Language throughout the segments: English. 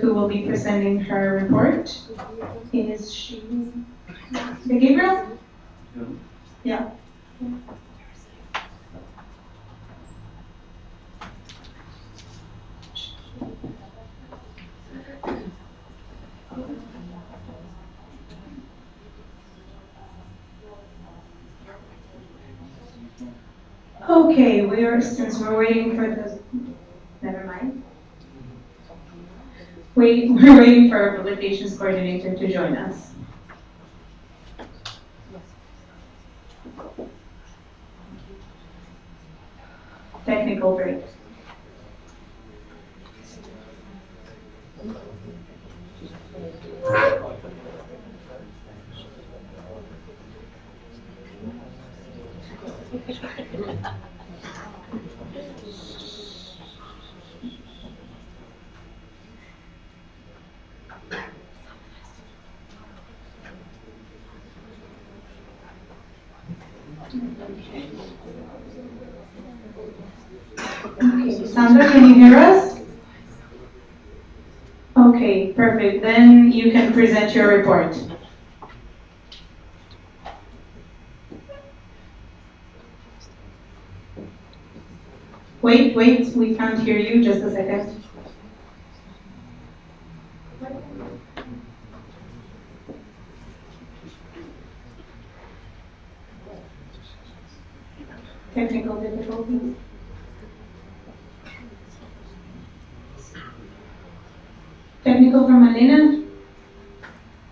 who will be presenting her report. Is she the Gabriel? Yeah. Okay, since we're waiting for the, never mind. We're waiting for our publications coordinator to join us. Technical break. Okay, Sandra, can you hear us? Okay, perfect. Then you can present your report. Wait, we can't hear you. Just a second. Technical difficulties. Technical from Alina.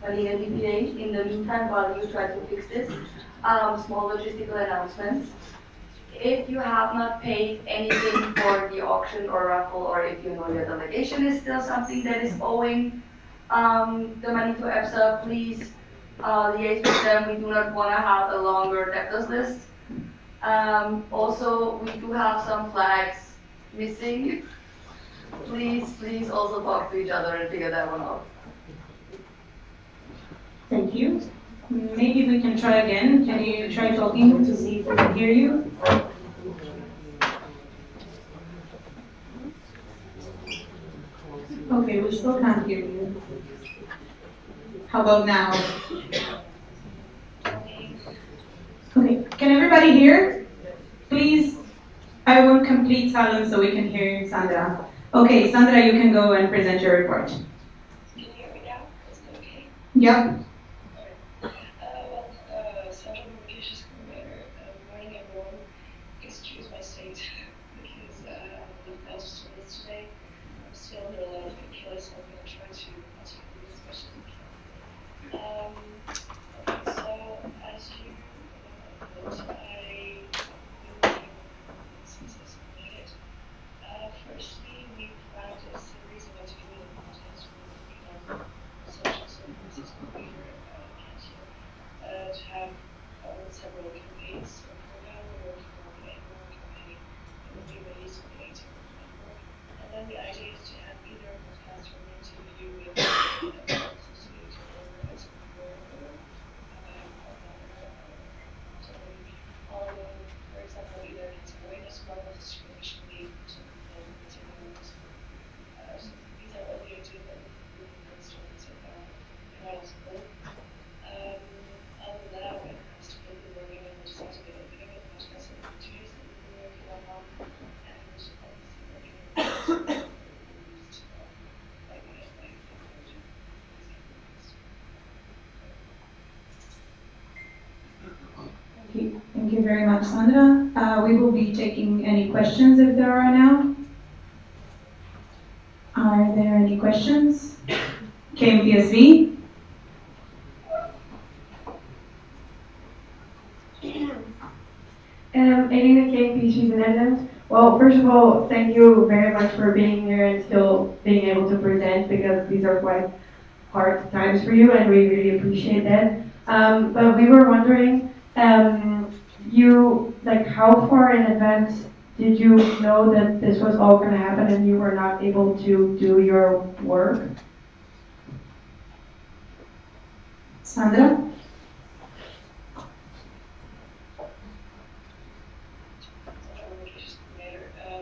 Alina DPH. In the meantime, while you try to fix this, small logistical announcements. If you have not paid anything for the auction or raffle, or if you know your delegation is still something that is owing the money to EPSA, please liaise with them. We do not want to have a longer debtors list. Also, we do have some flags missing. Please also talk to each other and figure that one out. Thank you. Maybe we can try again. Can you try talking to see if we can hear you? Okay, we still can't hear you. How about now? Okay, can everybody hear? Please, I want complete silence so we can hear Sandra. Okay, Sandra, you can go and present your report. Can you hear me now? Is it okay? Yep. Central Communications Coordinator, morning everyone. Excuse my state because I was just today. I'm still under a lot of painkillers, so I'm going to try to answer as much as I can. Okay, so as you note, I since I submitted. Firstly, we planned a series of educational contents we're working on social services computer to have several campaigns. For now, we're working on the April campaign that will be released on the 18th of November. And then the idea is to have either a podcast or an interview with an associate or a speaker or somebody following, for example, either cancer awareness month, discrimination week, or something like cancer awareness month. So these are all the ideas that we've been brainstorming so far, and that was cool. Other than that, when it comes to what we're working on, we're starting at the beginning of the podcast and opportunities that we've been working on now, and we're also obviously working on the used like technology. Thank you very much, Sandra. We will be taking any questions if there are now. Are there any questions? KMPSV? Elena KPC the Netherlands. Well, first of all, thank you very much for being here and still being able to present because these are quite hard times for you and we really appreciate that. But we were wondering, how far in advance did you know that this was all going to happen and you were not able to do your work? Sandra?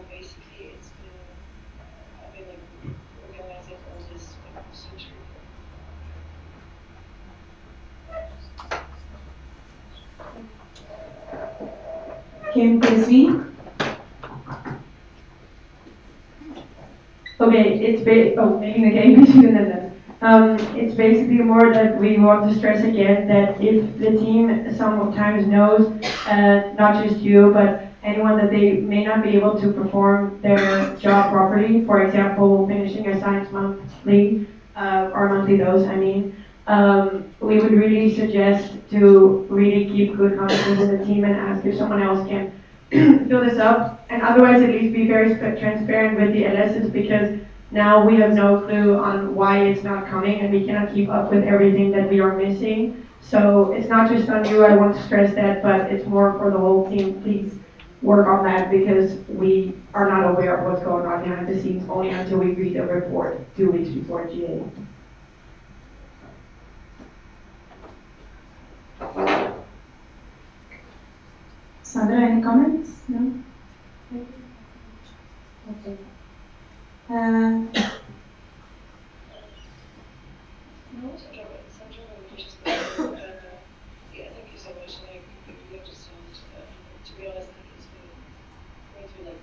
Basically, it's been I've been like organizing all this Kim, please me. Okay, making the game between the Netherlands. It's basically more that we want to stress again that if the team sometimes knows, not just you, but anyone that they may not be able to perform their job properly, for example, finishing a science monthly, or monthly dose, I mean, we would really suggest to really keep good confidence in the team and ask if someone else can fill this up, and otherwise at least be very transparent with the LSs because now we have no clue on why it's not coming and we cannot keep up with everything that we are missing. So it's not just on you, I want to stress that, but it's more for the whole team. Please work on that because we are not aware of what's going on behind the scenes only until we read the report 2 weeks before GA. Sandra, any comments? No? Okay. No, Sandra, just yeah, thank you so much. And I completely understand. To be honest, like it's been going through like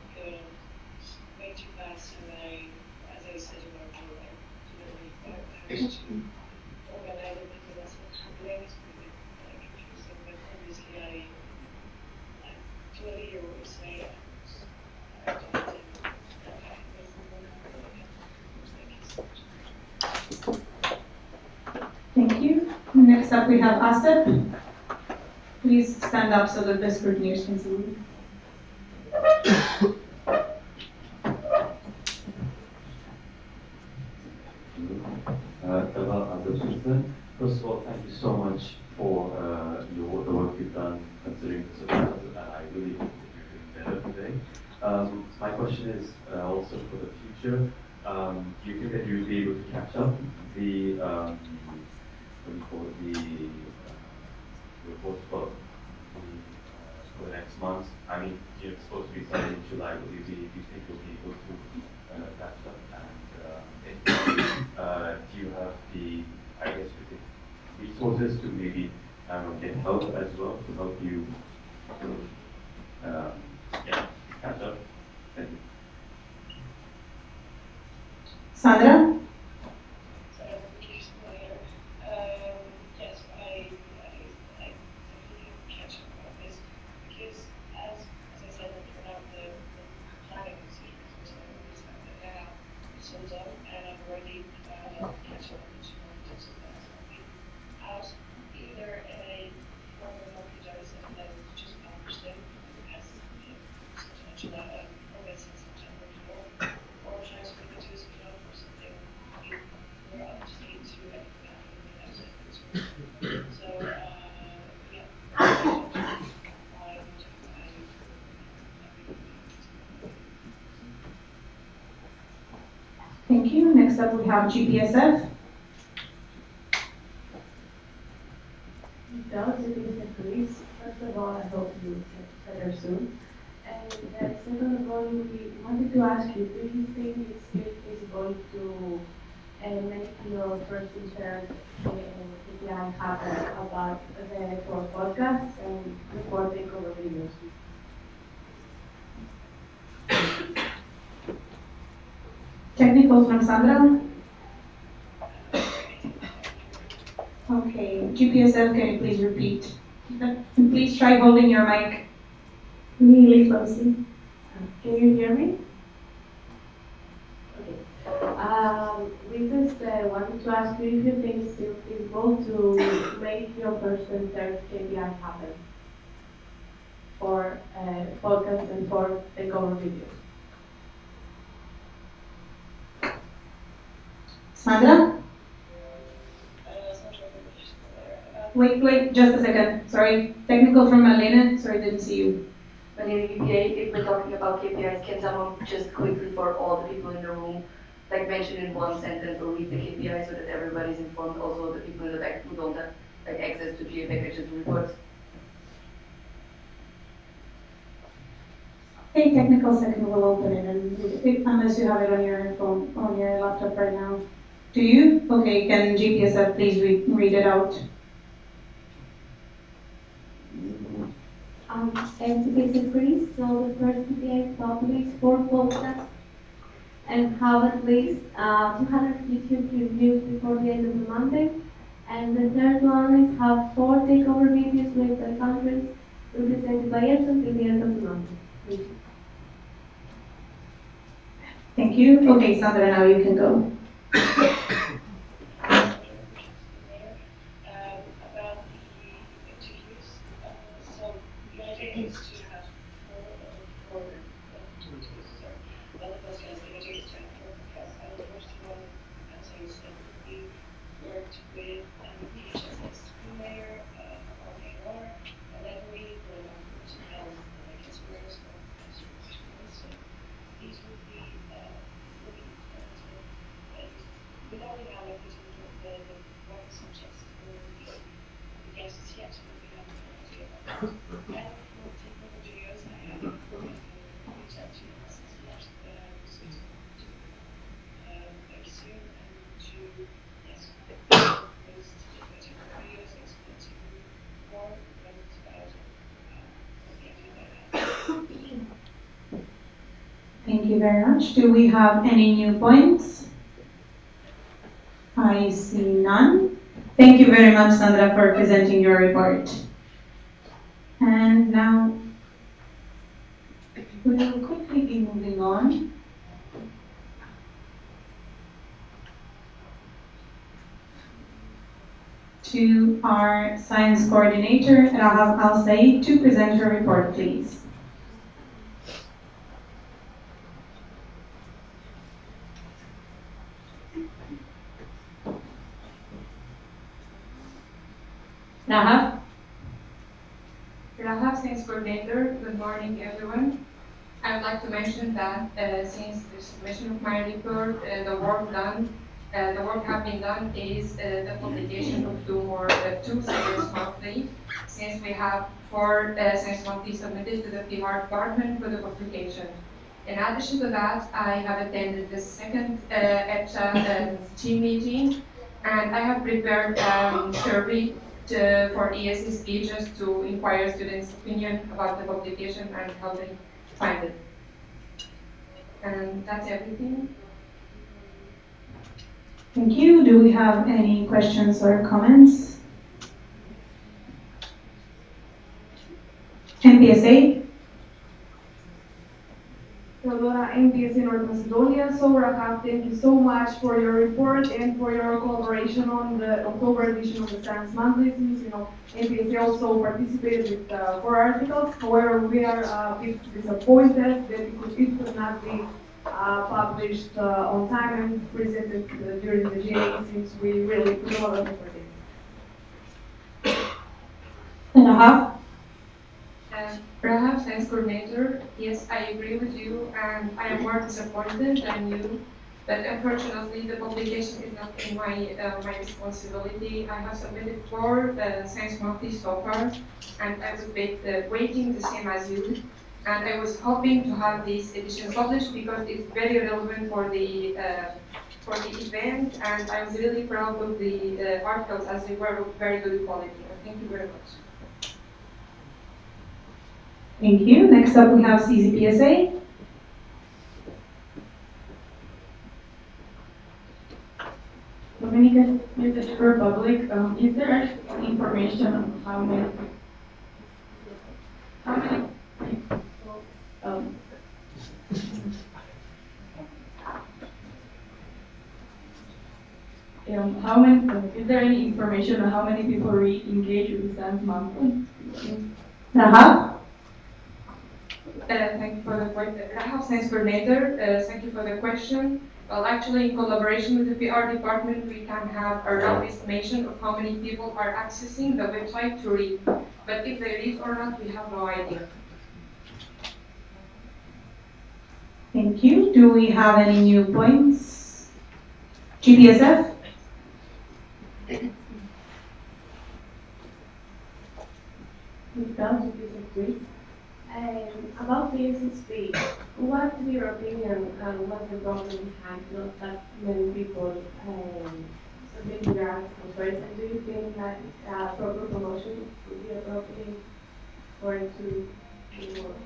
way too fast, and as I said in our group, I didn't really quite manage to organize everything that's happening. It's been confusing, but obviously I totally hear what you're saying. I don't think thank you so much. Thank you. Next up we have Asif. Please stand up so that the scrutineers can see you. First of all, thank you so much for the work you've done considering the circumstances, and I really hope that you're doing better today. My question is also for the future. Do you think that you'll be able to catch up the what do you call it, the report for the next month? I mean, you're supposed to be starting in July. Do you think you'll be able to catch up? And do you have the, I guess, resources to maybe get help as well to help you catch up? Thank you. Sandra? So I think you're familiar. Yes, I definitely catch up on this because as I said, like for now the planning decisions was I understand that now it's all done and I'm already catching up with some more details of that. So I'll be out either a formal monthly dose and then just publish them as August and September before, or transfer the two spin-off or something more up to date to anything happening in the next episodes. So yeah, I Thank you. Next up we have GPSF. Dogs against the police. First of all, I hope you get better soon. And second of all, we wanted to ask you, do you think it's still feasible to make your first intern KPI happen about the four podcasts and before takeover videos? Technical from Sandra. Okay, GPSF, can you please repeat? And please try holding your mic really closely. Can you hear me? Okay. We just wanted to ask you if you think it's still feasible to make your first and third KPI happen for podcast and for takeover videos. Sandra? Wait, just a second. Sorry. Technical from Malena. Sorry, didn't see you. Malena BPA, if we're talking about KPIs, can someone just quickly for all the people in the room, like mention in one sentence or read the KPI so that everybody's informed, also the people in the back who don't have like access to GA packages reports? Okay, technical second will open it, and unless you have it on your phone, on your laptop right now. Do you? Okay, can GPSF please read it out? MCPs increase, so the first PPA published 4 podcasts and have at least 200 YouTube reviews before the end of the Monday. And the third one is have 4 takeover videos made by countries represented by us until the end of the month. Thank you. Thank you. Okay, Sandra, now you can go. About the interviews. So the idea is to have four interviews. Sorry, about the podcast. The idea is to have 4 podcasts. The first one, as I said, we worked with PHSS Mayor, RKR, and then we will help like experts or professionals. So these would be looking at we don't really have like the what subjects for the guests yet, but we have an idea about that. And for technical videos, I haven't reached out to us yet, so it's going to very soon, and to, yes, those technical videos, explain to you more what it's about, what the idea that Thank you very much. Do we have any new points? I see none. Thank you very much, Sandra, for presenting your report. And now we will quickly be moving on to our science coordinator, and I'll have Al Said to present her report, please. Rahaf? Rahaf, Science Coordinator. Good morning, everyone. I would like to mention that since the submission of my report, the work have been done is the publication of two science monthly, since we have 4 science monthly submitted to the PR department for the publication. In addition to that, I have attended the second EPSA team meeting, and I have prepared survey for ESSP just to inquire students' opinion about the publication and how they find it. And that's everything. Thank you. Do we have any questions or comments? MPSA? Theodora, MPSA North Macedonia. So, Rahaf, thank you so much for your report and for your collaboration on the October edition of the Science Monthly. Since, MPSA also participated with 4 articles. However, we are a bit disappointed that it could not be published on time and presented during the GA, since we really put a lot of effort in. And Rahaf? Rahaf, Science Coordinator. Yes, I agree with you, and I am more disappointed than you. But unfortunately, the publication is not in my responsibility. I have submitted 4 science monthly so far, and I was waiting the same as you. And I was hoping to have this edition published because it's very relevant for the event, and I was really proud of the articles as they were of very good quality. Thank you very much. Thank you. Next up, we have CZPSA. Dominican Youth Republic, is there actually information on how many is there any information on how many people re-engage with the Science Monthly? Rahaf? Thank you for the question. Rahaf, Science Coordinator. Thank you for the question. Well, actually, in collaboration with the PR department, we can have a rough estimation of how many people are accessing the website to read. But if they read or not, we have no idea. Thank you. Do we have any new points? GPSF? About the SSP, what is your opinion and what's the problem behind not that many people submitting their articles first? And do you think that proper promotion would be appropriate? going to work.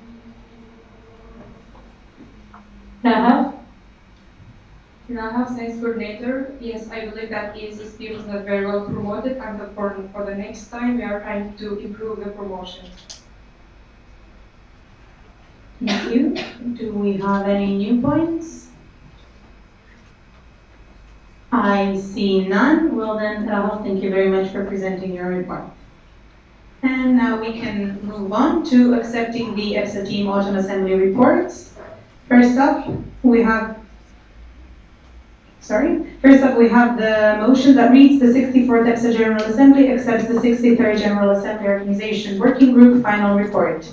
Rahaf? Rahaf, science coordinator. Yes, I believe that ESS team is not very well promoted, and for the next time we are trying to improve the promotion. Thank you. Do we have any new points? I see none. Well then, Rahaf, thank you very much for presenting your report. And now we can move on to accepting the EPSA team autumn assembly reports. First up, we have the motion that reads the 64th EPSA General Assembly accepts the 63rd General Assembly Organization Working Group final report.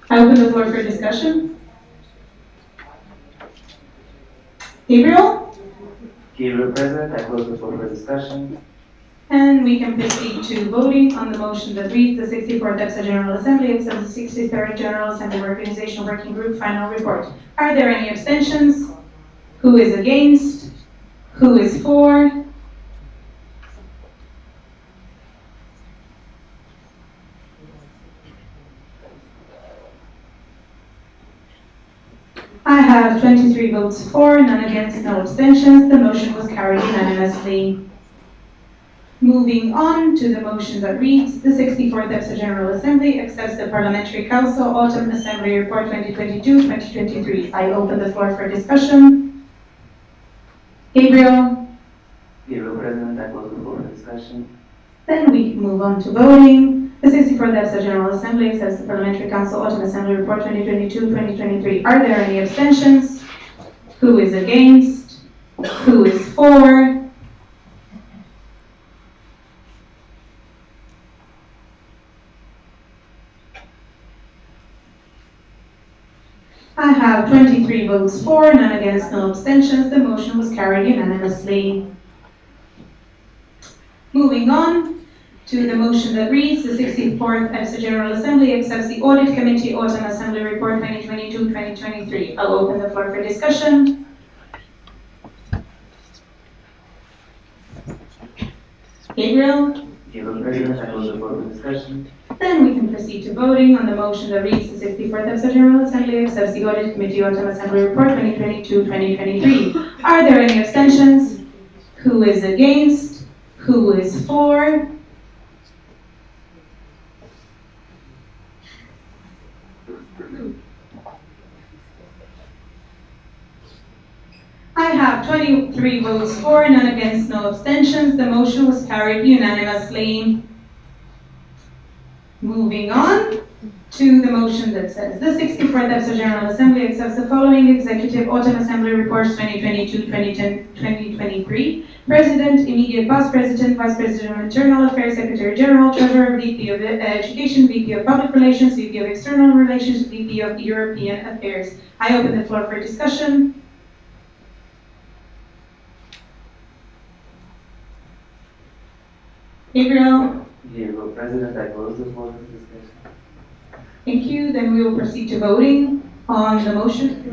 I open the floor for discussion. Gabriel? Gabriel present, I close the floor for discussion. And we can proceed to voting on the motion that reads the 64th EPSA General Assembly accepts the 63rd General Assembly Organization Working Group final report. Are there any abstentions? Who is against? Who is for? I have 23 votes for, none against, no abstentions. The motion was carried unanimously. Moving on to the motion that reads, the 64th EPSA General Assembly accepts the Parliamentary Council Autumn Assembly Report 2022-2023. I open the floor for discussion. Gabriel? Gabriel present, I close the floor for discussion. Then we can move on to voting. The 64th EPSA General Assembly accepts the Parliamentary Council Autumn Assembly Report 2022-2023. Are there any abstentions? Who is against? Who is for? I have 23 votes for, none against, no abstentions. The motion was carried unanimously. Moving on to the motion that reads, the 64th EPSA General Assembly accepts the Audit Committee Autumn Assembly Report 2022-2023. I'll open the floor for discussion. Gabriel? Gabriel present, I close the floor for discussion. Then we can proceed to voting on the motion that reads the 64th EPSA General Assembly accepts the Audit Committee Autumn Assembly Report 2022-2023. Are there any abstentions? Who is against? Who is for? I have 23 votes for, none against, no abstentions. The motion was carried unanimously. Moving on to the motion that says, the 64th EPSA General Assembly accepts the following Executive Autumn Assembly Reports 2022-2023. President, Immediate Past President, Vice President of Internal Affairs, Secretary General, Treasurer, VP of Education, VP of Public Relations, VP of External Relations, VP of European Affairs. I open the floor for discussion. Gabriel? Gabriel present, I close the floor for discussion. Thank you. Then we will proceed to voting on the motion.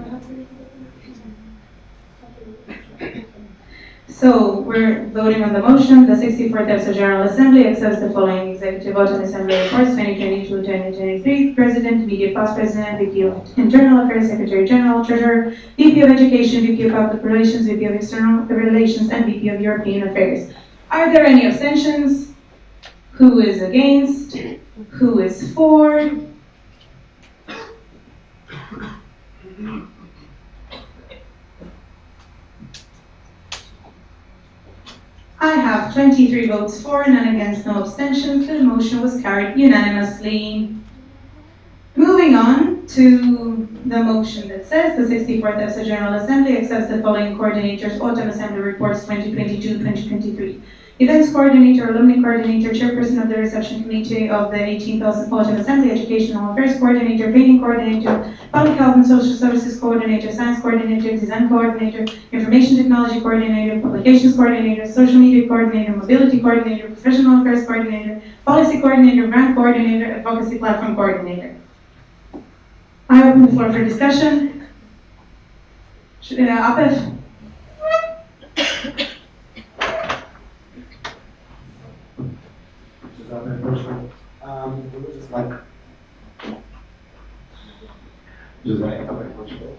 So we're voting on the motion. The 64th EPSA General Assembly accepts the following Executive Autumn Assembly Reports 2022-2023. President, Immediate Past President, VP of Internal Affairs, Secretary General, Treasurer, VP of Education, VP of Public Relations, VP of External Relations, and VP of European Affairs. Are there any abstentions? Who is against? Who is for? I have 23 votes for, none against, no abstentions. The motion was carried unanimously. Moving on to the motion that says the 64th EPSA General Assembly accepts the following coordinators' Autumn Assembly Reports 2022-2023. Events Coordinator, Alumni Coordinator, Chairperson of the Reception Committee of the 18th Autumn Assembly, Educational Affairs Coordinator, Training Coordinator, Public Health and Social Services Coordinator, Science Coordinator, Design Coordinator, Information Technology Coordinator, Publications Coordinator, Social Media Coordinator, Mobility Coordinator, Professional Affairs Coordinator, Policy Coordinator, Grant Coordinator, Advocacy Platform Coordinator. I open the floor for discussion. Apef? We'll just just like Portugal.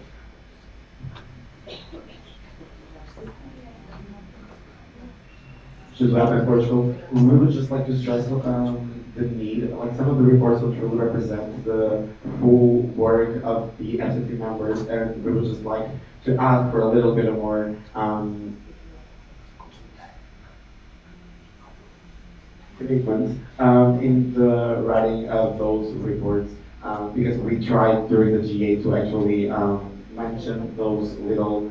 José in Portugal. We would just like to stress the need, like some of the reports will truly represent the full work of the entity members, and we would just like to ask for a little bit more commitment in the writing of those reports, because we tried during the GA to actually mention those little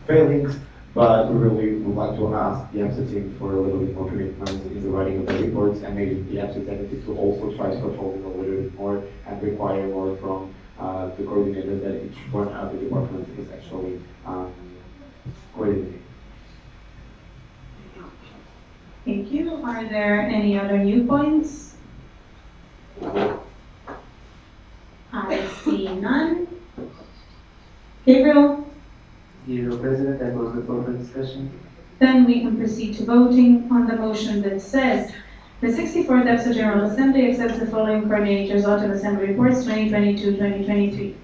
failings, but we really would like to ask the EPSA team for a little bit more commitment in the writing of the reports, and maybe the EPSA executive to also try to control them a little bit more and require more from the coordinator that each one of the department is actually coordinating. Thank you. Are there any other new points? I see none. Gabriel? Dear President, I close the floor for discussion. Then we can proceed to voting on the motion that says the 64th EPSA General Assembly accepts the following coordinators' autumn assembly reports 2022-2023.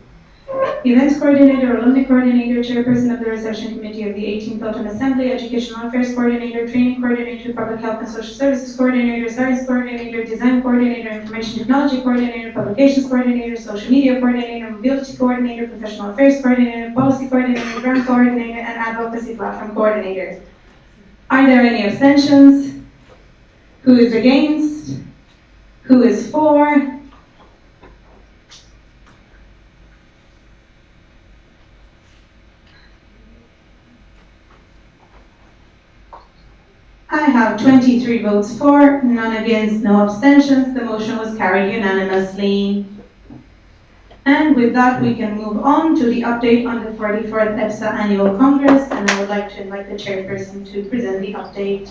Events Coordinator, Alumni Coordinator, Chairperson of the Reception Committee of the 18th Autumn Assembly, Educational Affairs Coordinator, Training Coordinator, Public Health and Social Services Coordinator, Science Coordinator, Design Coordinator, Information Technology Coordinator, Publications Coordinator, Social Media Coordinator, Mobility Coordinator, Professional Affairs Coordinator, Policy Coordinator, Grant Coordinator, and Advocacy Platform Coordinator. Are there any abstentions? Who is against? Who is for? I have 23 votes for, none against, no abstentions. The motion was carried unanimously. And with that, we can move on to the update on the 44th EPSA Annual Congress, and I would like to invite the chairperson to present the update.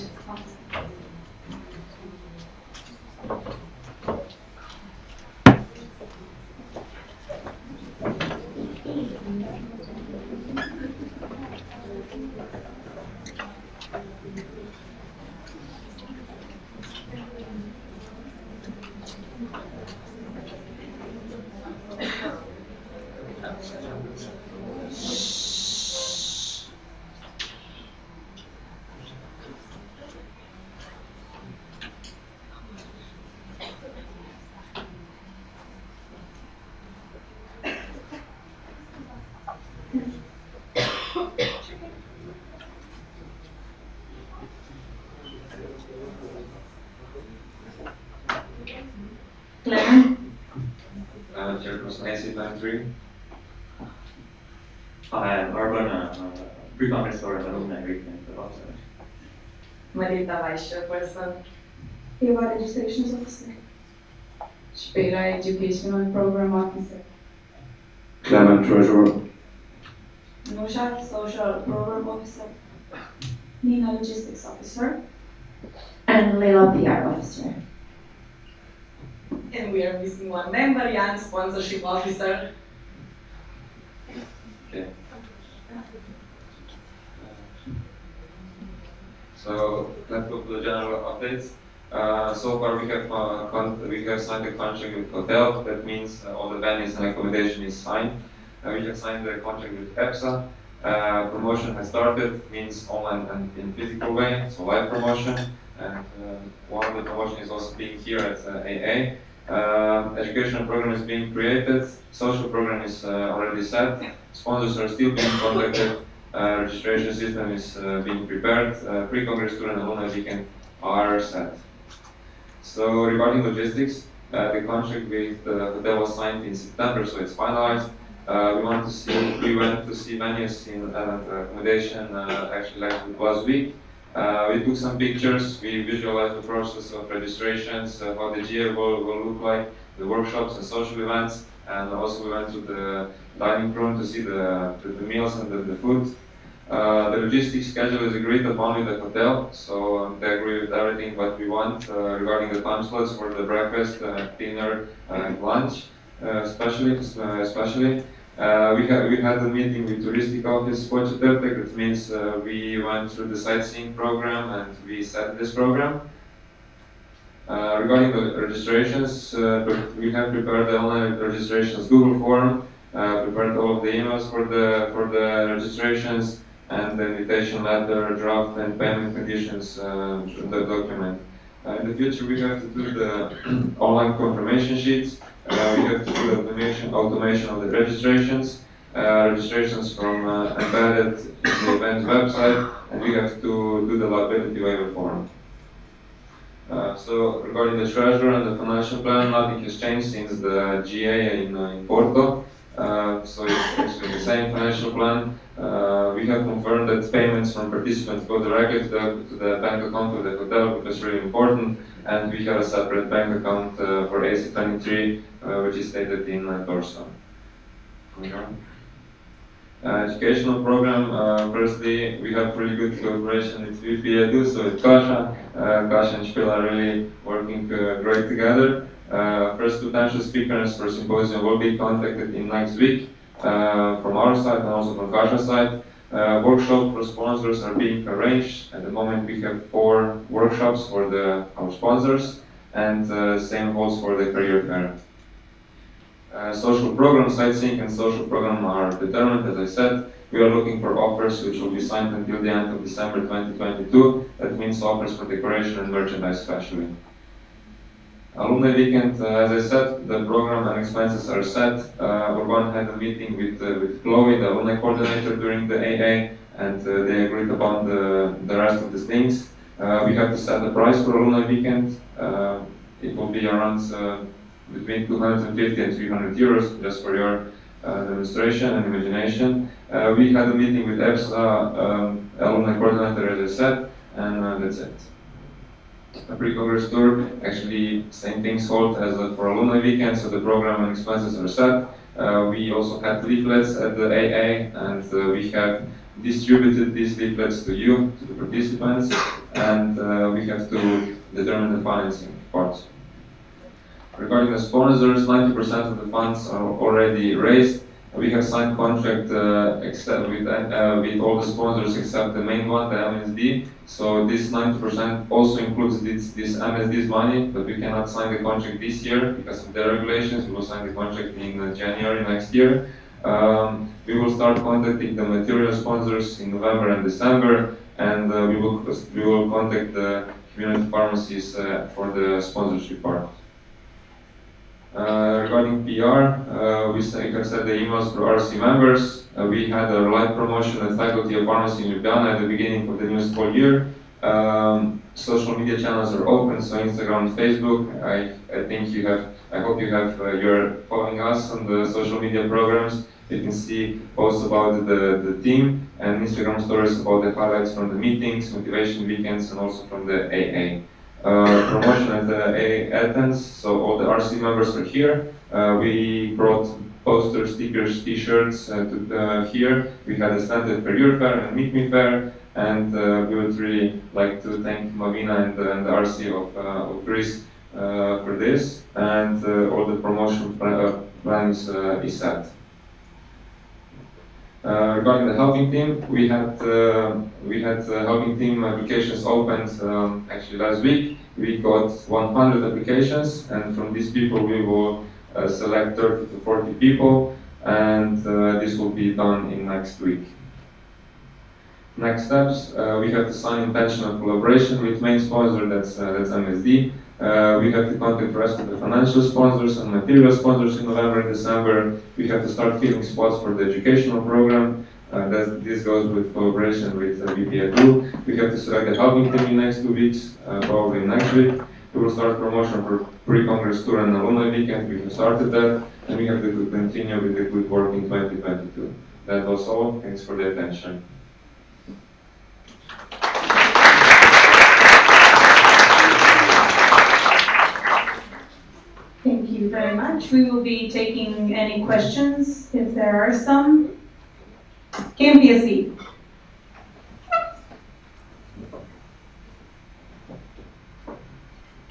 Clement? Chairperson AC93. I am Urban, pre-conference store and alumni weekend officer. Marita, Vice Chairperson. Eva, Registrations Officer. Spera, Educational Program Officer. Clement, Treasurer. Nusha, Social Program Officer. Nina, Logistics Officer. And Leila, PR Officer. And we are missing one member, Jan, Sponsorship Officer. Okay. So let's go to the general updates. So far we have signed a contract with hotel. That means all the venues and accommodation is signed. We have signed the contract with EPSA. Promotion has started, means online and in physical way, so live promotion. And one of the promotion is also being here at AA. Educational program is being created. Social program is already set. Sponsors are still being contacted. Registration system is being prepared. Pre-congress tour and alumni weekend are set. So regarding logistics, the contract with the hotel was signed in September, so it's finalized. We went to see venues in accommodation actually last week. We took some pictures, we visualized the process of registrations, how the GA will look like, the workshops and social events, and also we went to the dining room to see the meals and the food. The logistics schedule is agreed upon with the hotel, so they agree with everything what we want regarding the time slots for the breakfast, dinner, and lunch, especially. We had a meeting with Touristic Office Početrtek. That means we went through the sightseeing program and we set this program. Regarding the registrations, we have prepared the online registrations Google form, prepared all of the emails for the registrations, and the invitation letter, draft, and payment conditions, the document. In the future, we have to do the online confirmation sheets. We have to do automation of the registrations, registrations from embedded in the event website, and we have to do the liability waiver form. So regarding the treasurer and the financial plan, nothing has changed since the GA in Porto. So it's actually the same financial plan. We have confirmed that payments from participants go directly to the bank account of the hotel, which is really important, and we have a separate bank account for AC23, which is stated in Torso. Educational program, firstly, we have really good cooperation with VPEDU, so with Kasia. Kasia and Spil are really working great together. First potential speakers for symposium will be contacted in next week from our side and also from Kasia's side. Workshops for sponsors are being arranged. At the moment we have 4 workshops for our sponsors, and same holds for the career fair. Social program, sightseeing and social program are determined, as I said. We are looking for offers which will be signed until the end of December 2022. That means offers for decoration and merchandise especially. Alumni weekend, as I said, the program and expenses are set. Urban had a meeting with Chloe, the alumni coordinator, during the AA, and they agreed upon the rest of the things. We have to set the price for alumni weekend. It will be around between 250 and 300 euros, just for your demonstration and imagination. We had a meeting with EPSA, alumni coordinator, as I said, and that's it. A pre-congress tour, actually same things hold as for alumni weekend, so the program and expenses are set. We also had leaflets at the AA, and we have distributed these leaflets to you, to the participants, and we have to determine the financing part. Regarding the sponsors, 90% of the funds are already raised. We have signed contract with all the sponsors except the main one, the MSD. So this 90% also includes this MSD's money, but we cannot sign the contract this year because of their regulations. We will sign the contract in January next year. We will start contacting the material sponsors in November and December, and we will contact the community pharmacies for the sponsorship part. Regarding PR, we have sent the emails to RC members. We had a live promotion at Faculty of Pharmacy in Ljubljana at the beginning of the new school year. Social media channels are open, so Instagram and Facebook. I hope you're following us on the social media programs. You can see posts about the team and Instagram stories about the highlights from the meetings, motivation weekends, and also from the AA. Promotion at the AA Athens, so all the RC members are here. We brought posters, stickers, t-shirts here. We had a stand at Career Fair and Meet Me Fair, and we would really like to thank Mavina and the RC of Greece for this, and all the promotion plans is set. Regarding the helping team, we had helping team applications opened actually last week. We got 100 applications, and from these people we will select 30 to 40 people, and this will be done in next week. Next steps, we have to sign intention of collaboration with main sponsor, that's MSD. We have to contact the rest of the financial sponsors and material sponsors in November and December. We have to start filling spots for the educational program. This goes with collaboration with VPEDU. We have to select the helping team in next 2 weeks, probably next week. We will start promotion for pre-congress tour and alumni weekend. We have started that, and we have to continue with the good work in 2022. That was all. Thanks for the attention. Thank you very much. We will be taking any questions if there are some. KMPSC.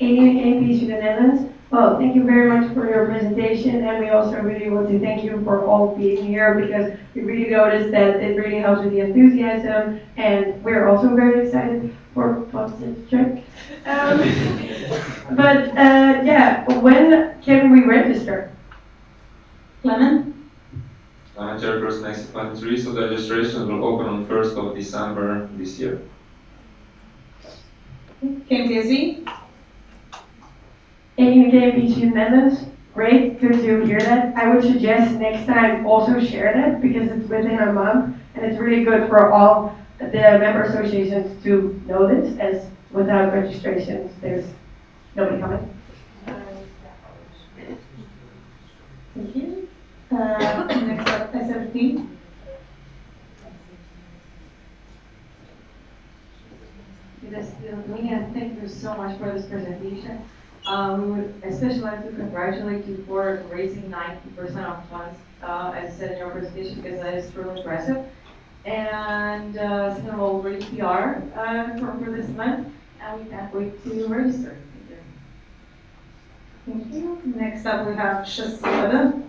KMPSC Netherlands. Well, thank you very much for your presentation, and we also really want to thank you for all being here, because we really noticed that it really helps with the enthusiasm, and we're also very excited for Positive Check. Yeah, when can we register? Clement? Chairperson Exit 23, so the registration will open on 1st of December this year. KMPSV? In KMPC Netherlands, great, good to hear that. I would suggest next time also share that, because it's within a month, and it's really good for all the member associations to know this, as without registrations, there's nobody coming. Thank you. Next up, SFP. Thank you so much for this presentation. We would especially like to congratulate you for raising 90% of funds, as you said in your presentation, because that is truly impressive. And send them over PR for this month, and we can't wait to register. Thank you. Next up, we have Shaswada.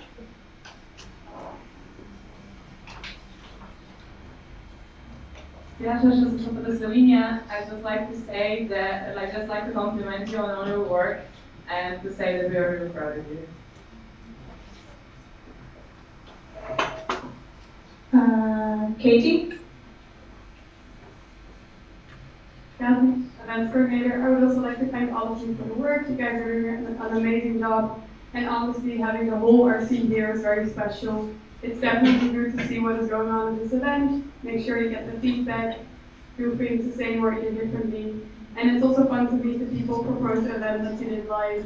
Yeah, just for the Slovenia, I'd just like to say that, just like to compliment you on all your work and to say that we are really proud of you. Katie? Yeah, events coordinator. I would also like to thank all of you for the work. You guys are doing an amazing job. And honestly, having the whole RC here is very special. It's definitely good to see what is going on in this event. Make sure you get the feedback. Feel free to say what you do differently. And it's also fun to meet the people who proposed the event that you did live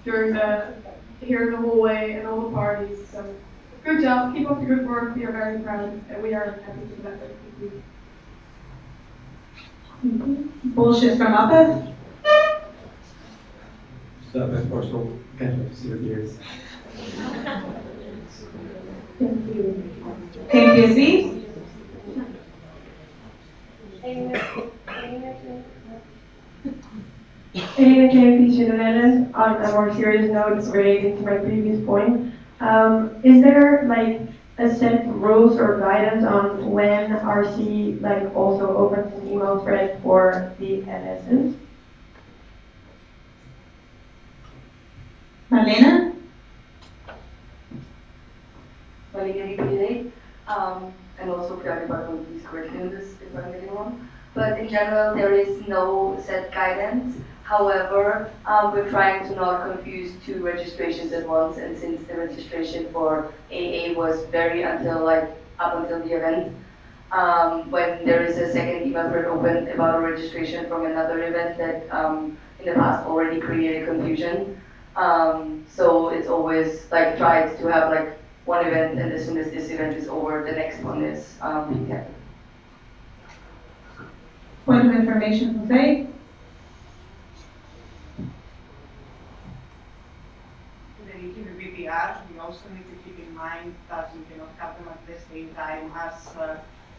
during here in the hallway and all the parties. So good job. Keep up the good work. We are very proud and we are happy to present it with you. Bullshit from Apeth. Stop at Portugal. Can't see your ears. Thank you. KMPSV? In KMPC Netherlands, on a more serious note relating to my previous point, is there a set of rules or guidance on when RC also opens an email thread for the NSs? Marlena? And also for everybody who is correctly in this, if I'm getting wrong. But in general, there is no set guidance. However, we're trying to not confuse two registrations at once, and since the registration for AA was up until the event, when there is a second email thread open about a registration from another event that in the past already created confusion. So it's always tried to have one event, and as soon as this event is over, the next one is being kept. Point of information from Faye. In the BPR, we also need to keep in mind that we cannot have them at the same time as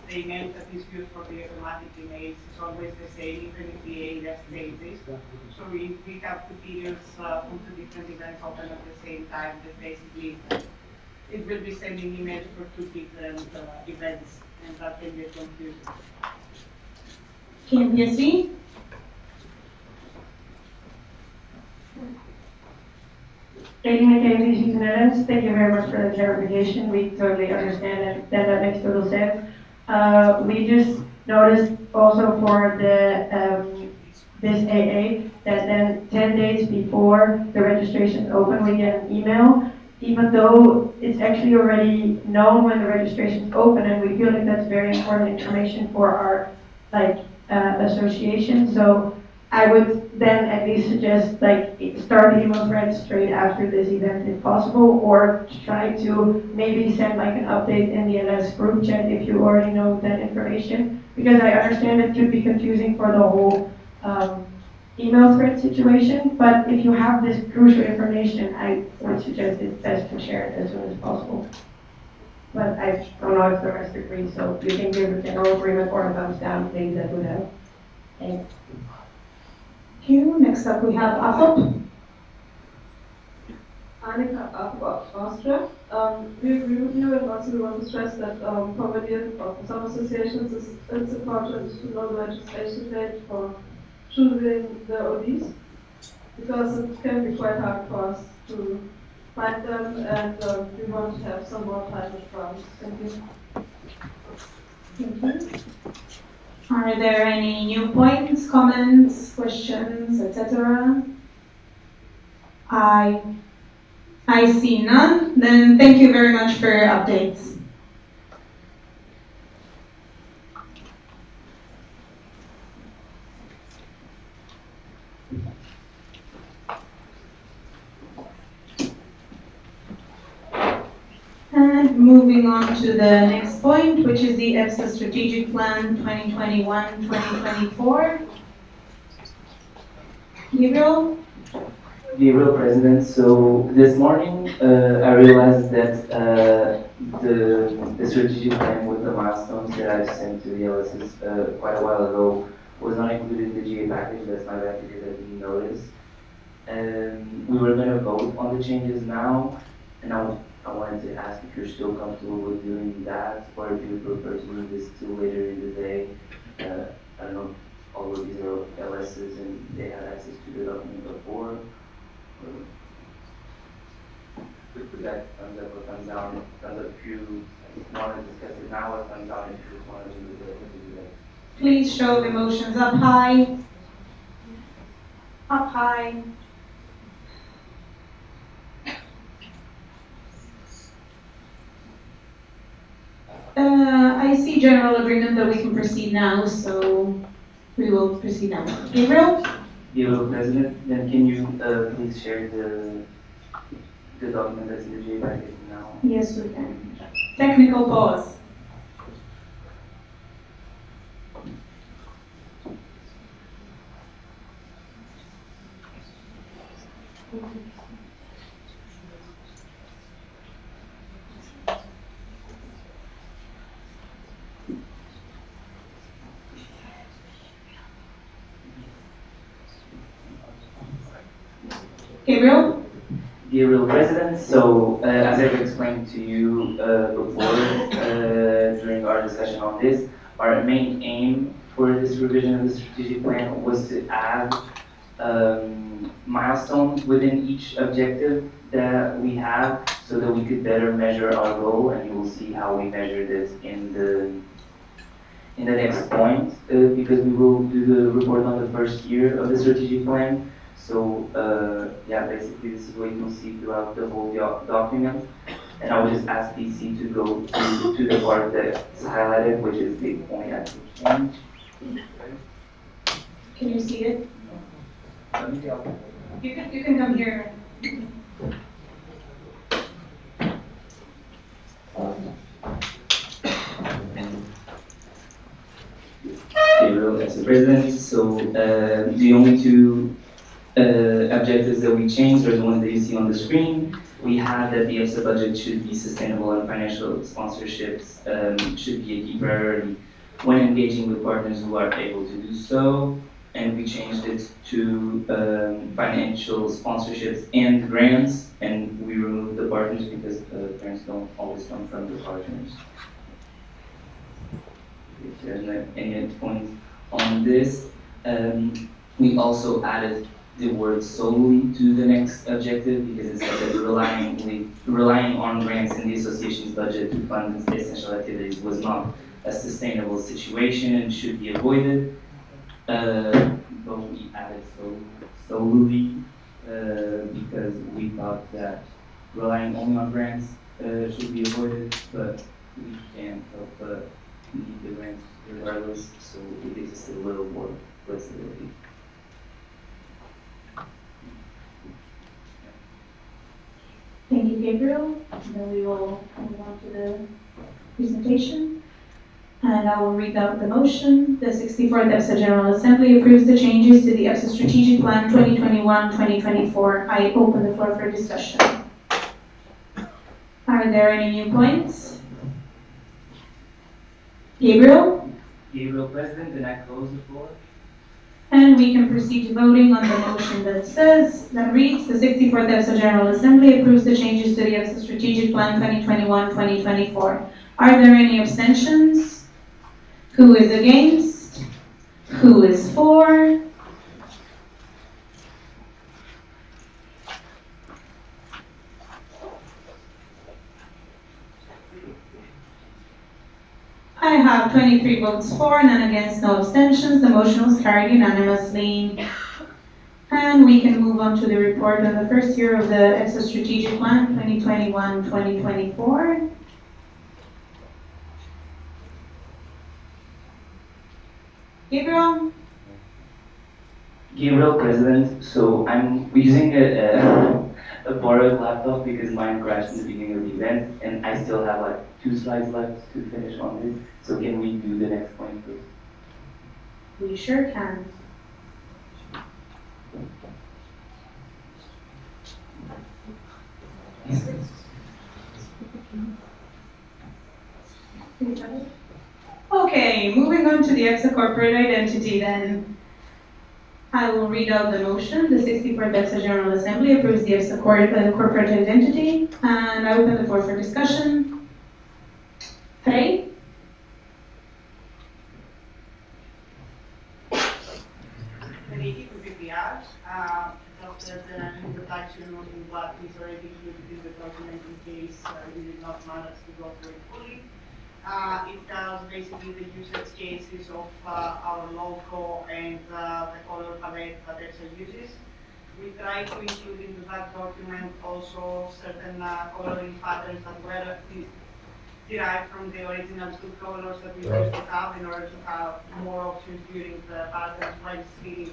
the email that is used for the automatic emails is always the same, even if the ADAS changes. So we have two periods from two different events open at the same time, that basically it will be sending emails for two different events, and that can get confusing. KMPSV? KMPC Netherlands, thank you very much for the clarification. We totally understand that makes total sense. We just noticed also for the this AA that then 10 days before the registration open, we get an email, even though it's actually already known when the registration is open, and we feel like that's very important information for our association. So I would then at least suggest start the email thread straight after this event if possible, or try to maybe send an update in the LS group chat if you already know that information, because I understand it could be confusing for the whole email thread situation, but if you have this crucial information, I would suggest it's best to share it as soon as possible. But I don't know if the rest agree, so if you can give a general agreement or a thumbs down, please, that would help. Thanks. Thank you. Next up we have Afop. Annika of Austria. We agree with you, and also we want to stress that poverty of some associations is important to know the legislation date for choosing the ODs, because it can be quite hard for us to find them, and we want to have some more time with France. Thank you. Thank you. Are there any new points, comments, questions, etc.? I see none. Then thank you very much for your updates. And moving on to the next point, which is the EBSA Strategic Plan 2021-2024. Gabriel? Gabriel, President. So this morning, I realized that the strategic plan with the milestones that I sent to the LSs quite a while ago was not included in the GA package. That's my bad because I didn't notice. We were going to vote on the changes now, and I wanted to ask if you're still comfortable with doing that, or if you would prefer to move this to later in the day. I don't know if all of these are LSs and they had access to the document before. With that thumbs up or thumbs down, thumbs up if you want to discuss it now, or thumbs down if you just want to do that. Please show the motions up high. Up high. I see general agreement that we can proceed now, so we will proceed now. Gabriel? Gabriel, President, then can you please share the document that's in the GA package now? Yes, we can. Technical pause. Gabriel? Gabriel, President. So, as I've explained to you before during our discussion on this, our main aim for this revision of the strategic plan was to add milestones within each objective that we have so that we could better measure our goal, and you will see how we measure this in the next point, because we will do the report on the first year of the strategic plan. So yeah, basically this is what you will see throughout the whole document. And I would just ask DC to go to the part that's highlighted, which is the only actual change. Can you see it? You can come here. Gabriel, as the President. So the only two objectives that we changed are the ones that you see on the screen. We have that the EBSA budget should be sustainable, and financial sponsorships should be a key priority when engaging with partners who are able to do so. And we changed it to financial sponsorships and grants, and we removed the partners because grants don't always come from the partners. If there's any points on this, we also added the word solely to the next objective, because it said that relying on grants in the association's budget to fund essential activities was not a sustainable situation and should be avoided. But we added solely because we thought that relying only on grants should be avoided, but we can't help but need the grants regardless, so it gives us a little more flexibility. Thank you, Gabriel. Then we will move on to the presentation. And I will read out the motion. The 64th EBSA General Assembly approves the changes to the EBSA Strategic Plan 2021-2024. I open the floor for discussion. Are there any new points? Gabriel? Gabriel, President, and I close the floor. And we can proceed to voting on the motion that reads, the 64th EPSA General Assembly approves the changes to the EPSA Strategic Plan 2021-2024. Are there any abstentions? Who is against? Who is for? I have 23 votes for, none against, no abstentions. The motion was carried unanimously. And we can move on to the report on the first year of the EPSA Strategic Plan 2021-2024. Gabriel? Gabriel, President. So I'm using a borrowed laptop because mine crashed in the beginning of the event, and I still have like 2 slides left to finish on this. So can we do the next point, please? We sure can. Okay, moving on to the EPSA corporate identity then. I will read out the motion. The 64th EPSA General Assembly approves the EPSA corporate identity, and I open the floor for discussion. Frey? Reniki from PPR. Just as an introduction on what is already included in the document in case we did not manage to go through it fully. It does basically the usage cases of our logo and the color palette that EPSA uses. We try to include in that document also certain coloring patterns that were derived from the original 2 colors that we used to have in order to have more options during the patterns while still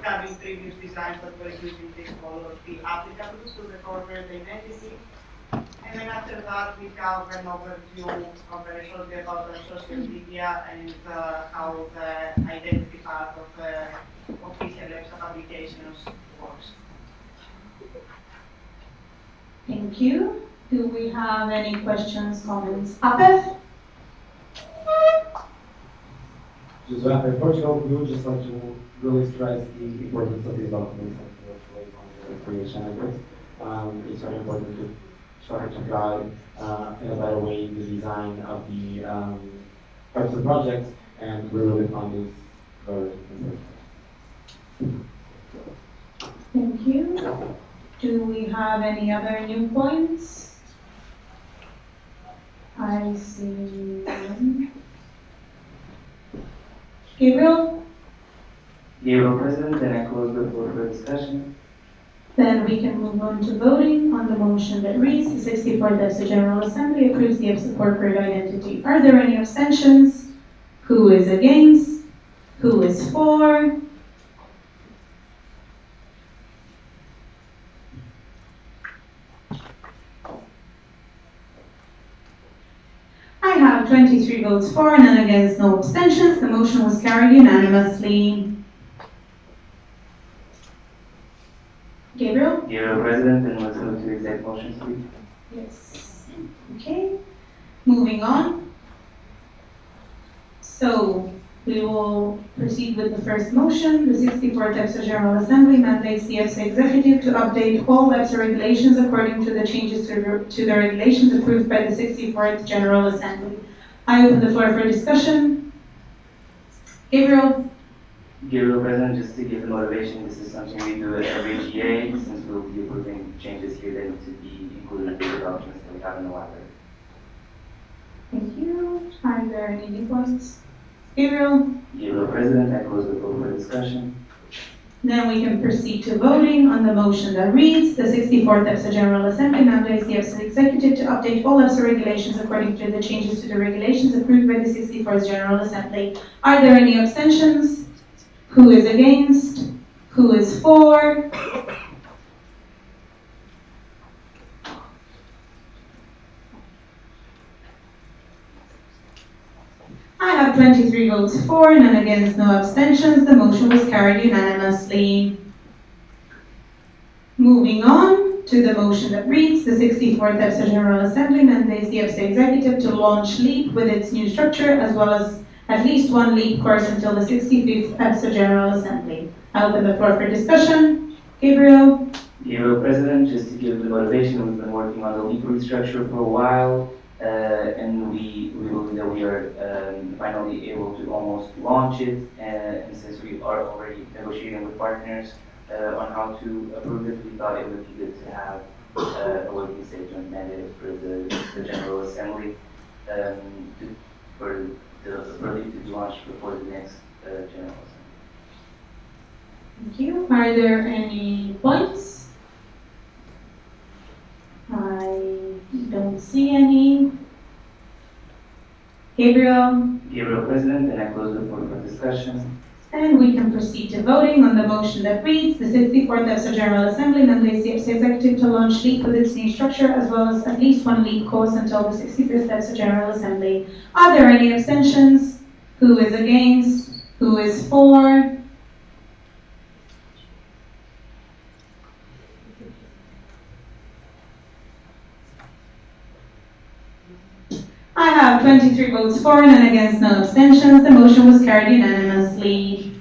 having previous designs that were using these colors be applicable to the corporate identity. And then after that, we have an overview very shortly about the social media and how the identity part of the official EPSA publications works. Thank you. Do we have any questions, comments? Apef? Just first of all, we would just like to really stress the importance of these documents and to relate on the creation efforts. It's very important to try to guide in a better way the design of the parts of the project, and we really found this very important. Thank you. Do we have any other new points? I see none. Gabriel? Gabriel, President, then I close the floor for discussion. Then we can move on to voting on the motion that reads, the 64th EPSA General Assembly approves the EPSA corporate identity. Are there any abstentions? Who is against? Who is for? I have 23 votes for, none against, no abstentions. The motion was carried unanimously. Gabriel? Gabriel, President, and let's move to exec motions, please. Yes. Okay. Moving on. So we will proceed with the first motion. The 64th EPSA General Assembly mandates the EPSA Executive to update all EPSA regulations according to the changes to the regulations approved by the 64th General Assembly. I open the floor for discussion. Gabriel? Gabriel, President, just to give the motivation, this is something we do at every GA. Since we'll be approving changes here, they need to be included in the documents that we have in the library. Thank you. Are there any new points? Gabriel? Gabriel, President, I close the floor for discussion. Then we can proceed to voting on the motion that reads, the 64th EPSA General Assembly mandates the EPSA Executive to update all EPSA regulations according to the changes to the regulations approved by the 64th General Assembly. Are there any abstentions? Who is against? Who is for? I have 23 votes for, none against, no abstentions. The motion was carried unanimously. Moving on to the motion that reads, the 64th EPSA General Assembly mandates the EPSA Executive to launch LEAP with its new structure as well as at least one leap course until the 65th EPSA General Assembly. I open the floor for discussion. Gabriel? Gabriel, President, just to give the motivation, we've been working on the LEAP restructure for a while, and we believe that we are finally able to almost launch it, and since we are already negotiating with partners on how to approve it, we thought it would be good to have a working statement mandate for the General Assembly for LEAP to be launched before the next General Assembly. Thank you. Are there any points? I don't see any. Gabriel? Gabriel, President, and I close the floor for discussion. And we can proceed to voting on the motion that reads, the 64th EPSA General Assembly mandates the EPSA Executive to launch LEAP with its new structure as well as at least one LEAP course until the 65th EPSA General Assembly. Are there any abstentions? Who is against? Who is for? I have 23 votes for, none against, no abstentions. The motion was carried unanimously.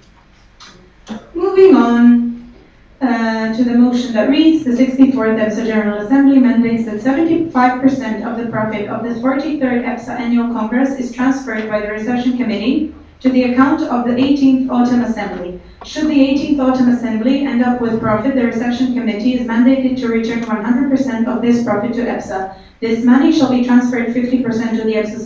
Moving on to the motion that reads, the 64th EPSA General Assembly mandates that 75% of the profit of the 43rd EPSA Annual Congress is transferred by the Reception Committee to the account of the 18th Autumn Assembly. Should the 18th Autumn Assembly end up with profit, the Reception Committee is mandated to return 100% of this profit to EPSA. This money shall be transferred 50% to the EPSA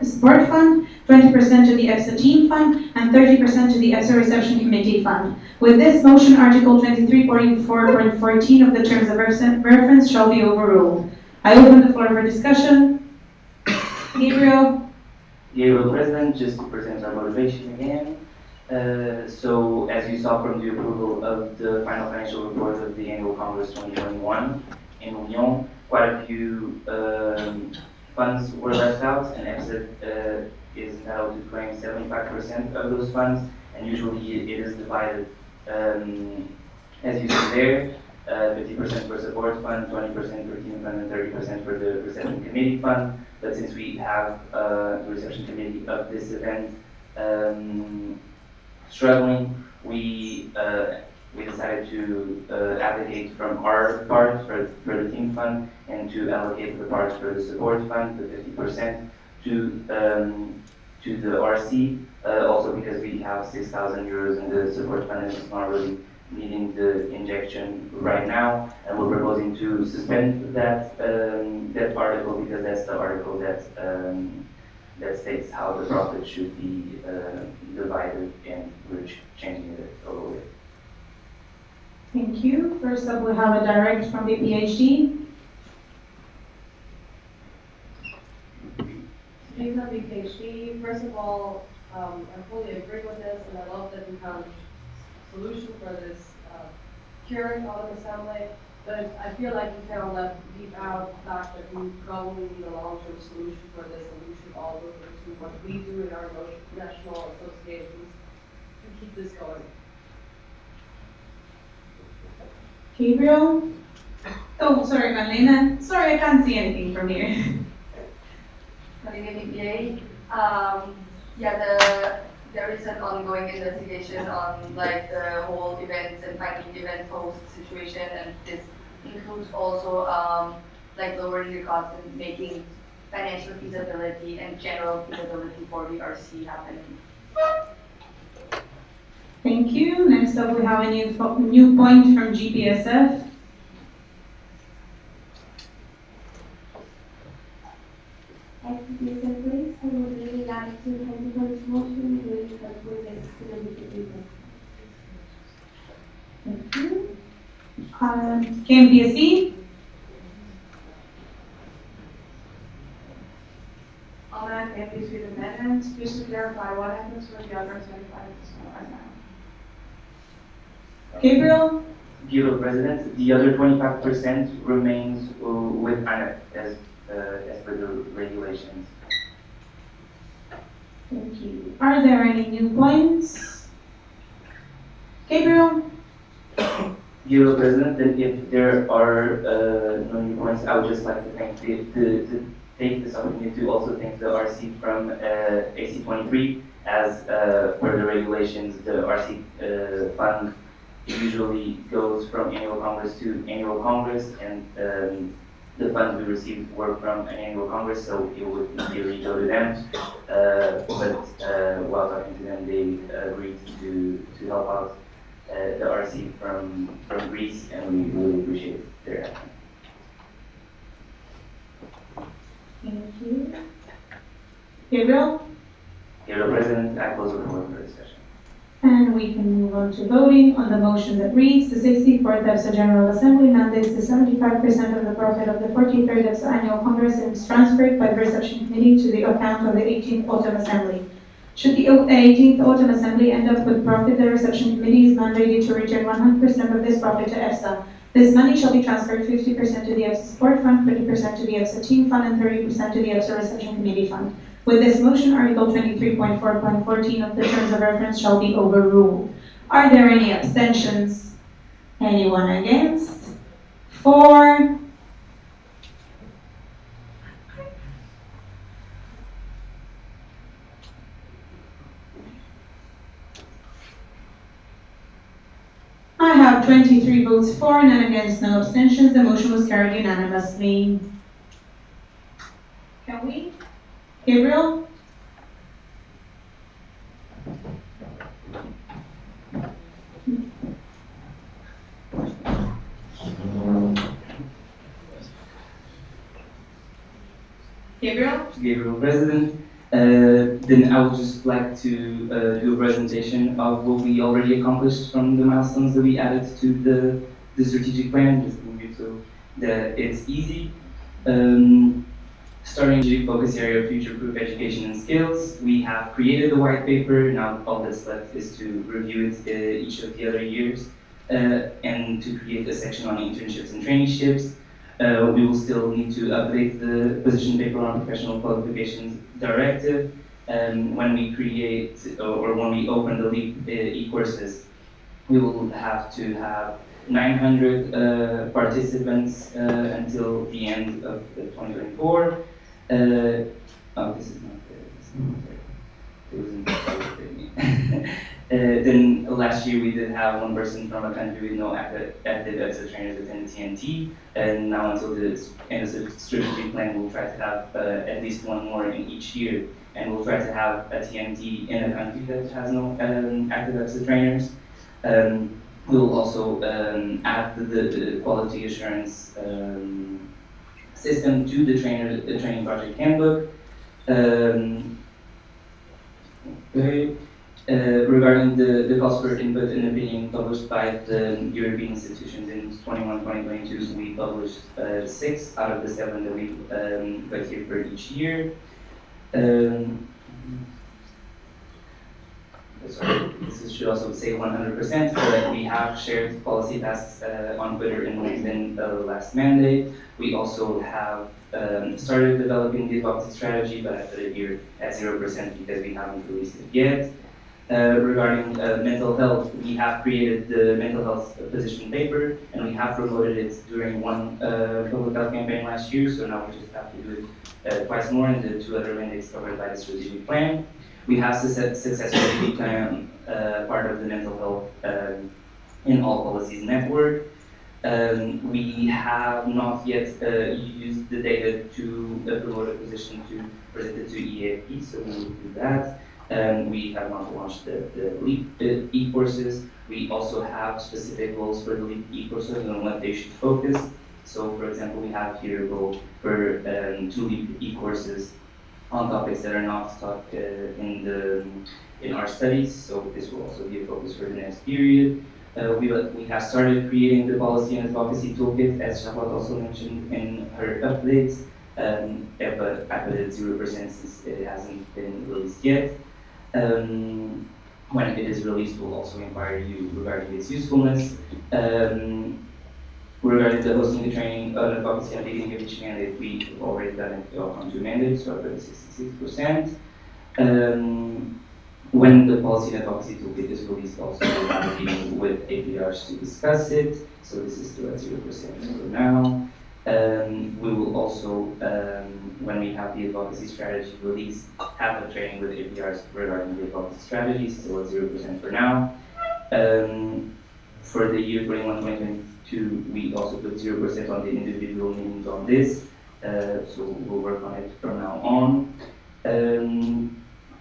Support Fund, 20% to the EPSA Team Fund, and 30% to the EPSA Reception Committee Fund. With this motion, Article 23.4.14 of the Terms of Reference shall be overruled. I open the floor for discussion. Gabriel? Gabriel, President, just to present our motivation again. So, as you saw from the approval of the final financial report of the Annual Congress 2021 in Union, quite a few funds were left out, and EPSA is entitled to claim 75% of those funds, and usually it is divided, as you see there, 50% for support fund, 20% for team fund, and 30% for the reception committee fund. But since we have the reception committee of this event struggling, we decided to allocate from our part for the team fund and to allocate the parts for the support fund, the 50%, to the RC, also because we have 6,000 euros in the support fund and it's not really needing the injection right now, and we're proposing to suspend that that article because that's the article that states how the profit should be divided, and we're changing it a little bit. Thank you. First up, we have a direct from the PhD. Thanks, PhD. First of all, I fully agree with this, and I love that we found a solution for this current autumn assembly. But I feel like we kind of left deep out the fact that we probably need a long-term solution for this, and we should all look into what we do in our national associations to keep this going. Gabriel? Oh, sorry, Marlena. Sorry, I can't see anything from here. There is an ongoing investigation on like the whole events and finding event host situation, and this includes also like lowering the cost and making financial feasibility and general feasibility for the RC happening. Thank you. Next up, we have a new point from GPSF. GPSF, please. I would really like to thank you for this motion. It really helps with the sustainability. Thank you. KMPSC. On that KMPSC amendment, just to clarify what happens with the other 25% right now. Gabriel? Gabriel, President, the other 25% remains with ANEP as per the regulations. Thank you. Are there any new points? Gabriel? Gabriel, President, and if there are no new points, I would just like to thank to take this opportunity to also thank the RC from AC23 as per the regulations, the RC fund usually goes from annual Congress to annual Congress, and the funds we received were from an annual Congress, so it would in theory go to them. But while talking to them, they agreed to help out the RC from Greece, and we really appreciate their effort. Thank you. Gabriel? Gabriel, President, I close the floor for discussion. And we can move on to voting on the motion that reads, the 64th EBSA General Assembly mandates the 75% of the profit of the 43rd EBSA Annual Congress is transferred by the Reception Committee to the account of the 18th Autumn Assembly. Should the 18th Autumn Assembly end up with profit, the Reception Committee is mandated to return 100% of this profit to EBSA. This money shall be transferred 50% to the EBSA Support Fund, 20% to the EBSA Team Fund, and 30% to the EBSA Reception Committee Fund. With this motion, Article 23.4.14 of the Terms of Reference shall be overruled. Are there any abstentions? Anyone against? 4. I have 23 votes for, none against, no abstentions. The motion was carried unanimously. Can we? Gabriel? Gabriel, President. Then I would just like to do a presentation of what we already accomplished from the milestones that we added to the strategic plan, just to make it so that it's easy. Starting strategic focus area of future-proof education and skills, we have created a white paper. Now all that's left is to review it each of the other years and to create a section on internships and traineeships. We will still need to update the position paper on professional qualifications directive. When we create or when we open the LEAP e-courses, we will have to have 900 participants until the end of 2024. Oh, this is not there. It wasn't then last year we did have one person from a country with no active EBSA trainers attend TNT, and now until the end of the strategic plan, we'll try to have at least one more in each year, and we'll try to have a TNT in a country that has no active EBSA trainers. We will also add the quality assurance system to the training project handbook. Regarding the calls for input and opinion published by the European institutions in 2022, we published 6 out of the 7 that we got here for each year. Sorry, this should also say 100%, but we have shared policy tasks on Twitter and LinkedIn last mandate. We also have started developing the advocacy strategy, but I put it here at 0% because we haven't released it yet. Regarding mental health, we have created the mental health position paper, and we have promoted it during one public health campaign last year, so now we just have to do it twice more in the 2 other mandates covered by the strategic plan. We have successfully become part of the mental health in all policies network. We have not yet used the data to promote a position to present it to EAP, so we will do that. We have not launched the LEAP e-courses. We also have specific goals for the LEAP e-courses and on what they should focus. So, for example, we have here a goal for 2 LEAP e-courses on topics that are not taught in our studies. So this will also be a focus for the next period. We have started creating the policy and advocacy toolkit, as Charlotte also mentioned in her updates. But I put it at 0% since it hasn't been released yet. When it is released, we'll also inquire you regarding its usefulness. Regarding the hosting the training on advocacy and beginning of each mandate, we've already done it on 2 mandates, so about 66%. When the policy and advocacy toolkit is released, also we'll have a meeting with APRs to discuss it. So this is still at 0% for now. We will also, when we have the advocacy strategy released, have a training with APRs regarding the advocacy strategies, so it's 0% for now. For the year 2022, we also put 0% on the individual meetings on this, so we'll work on it from now on.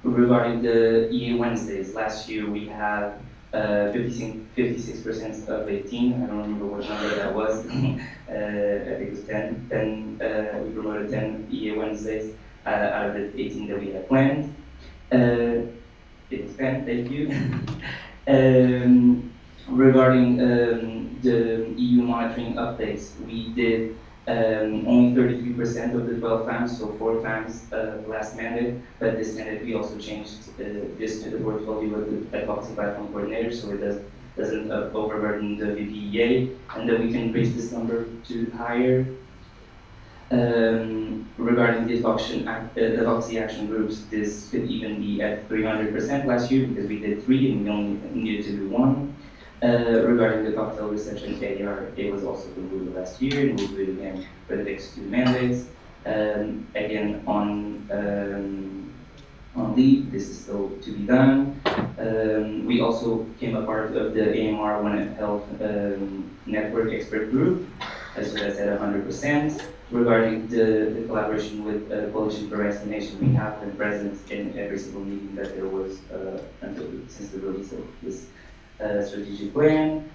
Regarding the EA Wednesdays, last year we had 56% of 18, I don't remember what number that was, I think it was 10, we promoted 10 EA Wednesdays out of the 18 that we had planned. It was 10, thank you. Regarding the EU monitoring updates, we did only 33% of the 12 times, so 4 times last mandate, but this mandate we also changed this to the portfolio with the advocacy platform coordinator, so it doesn't overburden the VPEA, and then we can raise this number to higher. Regarding the advocacy action groups, this could even be at 300% last year because we did 3 and we only needed to do 1. Regarding the cocktail reception ADR, it was also concluded last year, and we'll do it again for the next 2 mandates. Again, on leave, this is still to be done. We also became a part of the AMR One Health Network Expert Group, so that's at 100%. Regarding the collaboration with Coalition for Vaccination, we have been present in every single meeting that there was since the release of this strategic plan.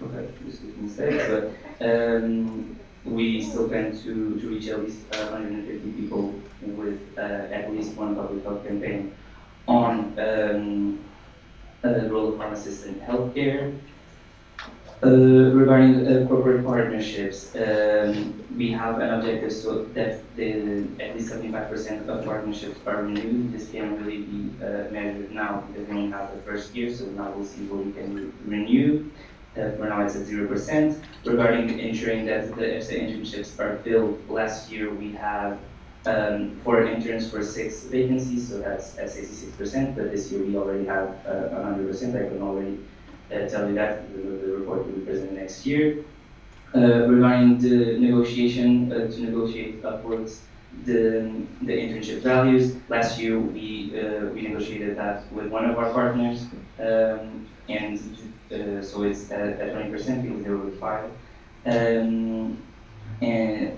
Okay, this is a mistake, but we still plan to reach at least 150 people with at least one public health campaign on the role of pharmacists in healthcare. Regarding corporate partnerships, we have an objective so that at least 75% of partnerships are renewed. This can really be measured now because we only have the first year, so now we'll see what we can renew. For now it's at 0%. Regarding ensuring that the EFSA internships are filled, last year we have 4 interns for 6 vacancies, so that's at 66%, but this year we already have 100%. I can already tell you that the report will be presented next year. Regarding the negotiation, to negotiate upwards the internship values, last year we negotiated that with one of our partners, and so it's at 20% because they were 5,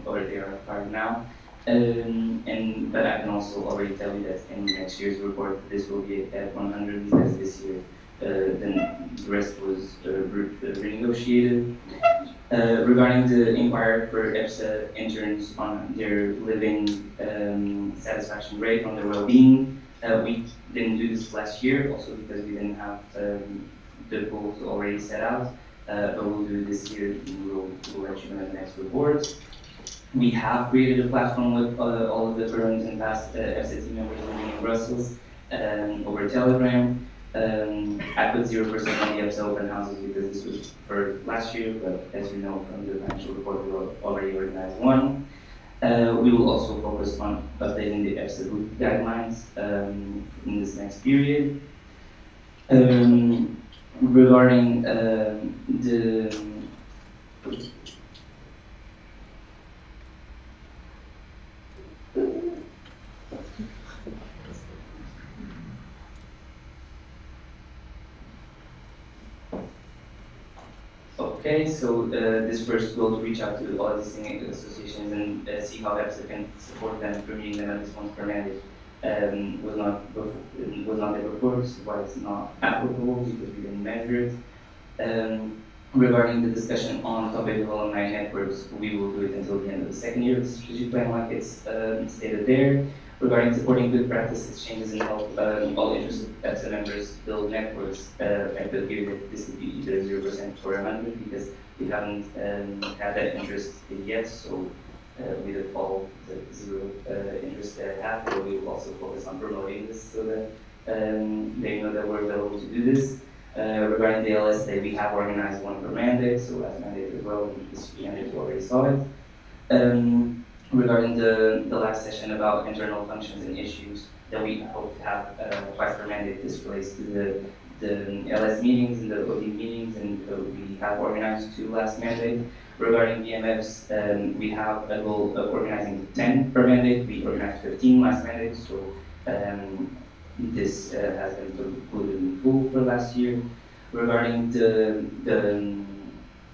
or they are 5 now. But I can also already tell you that in next year's report this will be at 100 because this year then the rest was renegotiated. Regarding the inquiry for EFSA interns on their living satisfaction rate, on their well-being, we didn't do this last year, also because we didn't have the goals already set out, but we'll do it this year, and we'll let you know in the next report. We have created a platform with all of the current and past EFSA team members living in Brussels over Telegram. I put 0% on the EFSA open houses because this was for last year, but as you know from the financial report, we already organized one. We will also focus on updating the EFSA group guidelines in this next period. Regarding the Okay, so this first will reach out to all existing associations and see how EFSA can support them for meeting them at least once per mandate. Was not ever before, this is why it's not applicable because we didn't measure it. Regarding the discussion on topic of online networks, we will do it until the end of the second year of the strategic plan, like it's stated there. Regarding supporting good practice exchanges and help all interested EFSA members build networks, I could hear that this would be either 0% or 100 because we haven't had that interest yet, so we would follow the 0 interest that I have, but we will also focus on promoting this so that they know that we're available to do this. Regarding the LSA, we have organized one per mandate, so last mandate as well, and this mandate you already saw it. Regarding the last session about internal functions and issues that we hope to have twice per mandate, this relates to the LS meetings and the OD meetings, and we have organized 2 last mandate. Regarding BMFs, we have a goal of organizing 10 per mandate. We organized 15 last mandate, so this has been concluded in full for last year. Regarding the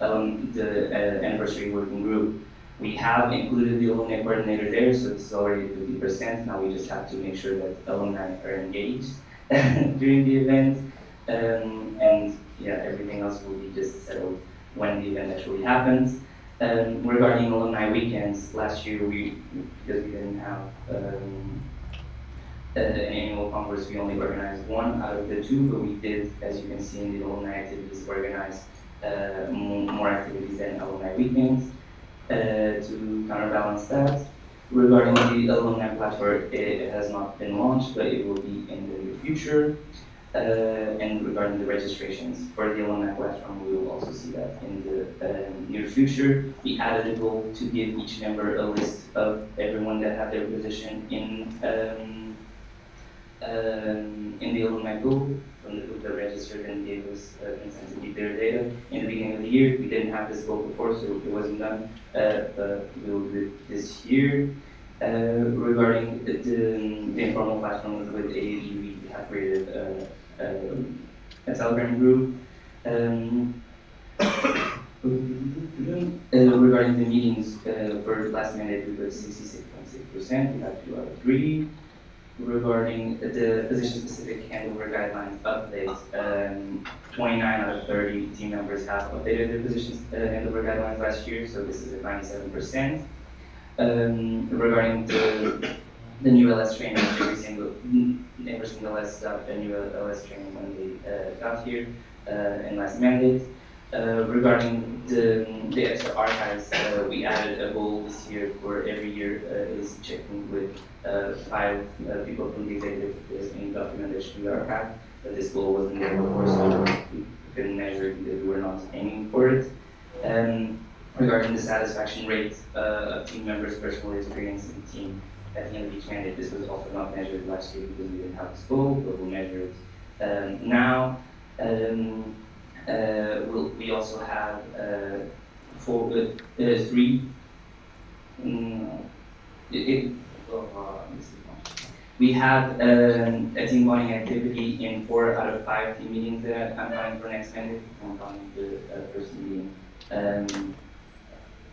anniversary working group, we have included the alumni coordinator there, so this is already 50%. Now we just have to make sure that alumni are engaged during the event, and yeah, everything else will be just settled when the event actually happens. Regarding alumni weekends, last year because we didn't have an annual congress, we only organized one out of the two, but we did, as you can see in the alumni activities, organize more activities than alumni weekends to counterbalance that. Regarding the alumni platform, it has not been launched, but it will be in the near future. And regarding the registrations for the alumni platform, we will also see that in the near future. We added a goal to give each member a list of everyone that had their position in the alumni pool, from the group that registered and gave us consent to keep their data. In the beginning of the year, we didn't have this goal before, so it wasn't done, but we'll do it this year. Regarding the informal platform with AAG, we have created a Telegram group. Regarding the meetings for last mandate, we got 66.6%, we have 2 out of 3. Regarding the position-specific handover guidelines update, 29 out of 30 team members have updated their positions handover guidelines last year, so this is at 97%. Regarding the new LS training, every single LS got a new LS training when they got here in last mandate. Regarding the extra archives, we added a goal this year for every year is checking with 5 people from the executive if there's any documentation we archive. But this goal wasn't there before, so we couldn't measure it because we were not aiming for it. Regarding the satisfaction rate of team members' personal experience in the team at the end of each mandate, this was also not measured last year because we didn't have this goal, but we'll measure it now. We also have 3. We have a team bonding activity in 4 out of 5 team meetings that I'm planning for next mandate. I'm planning the first meeting.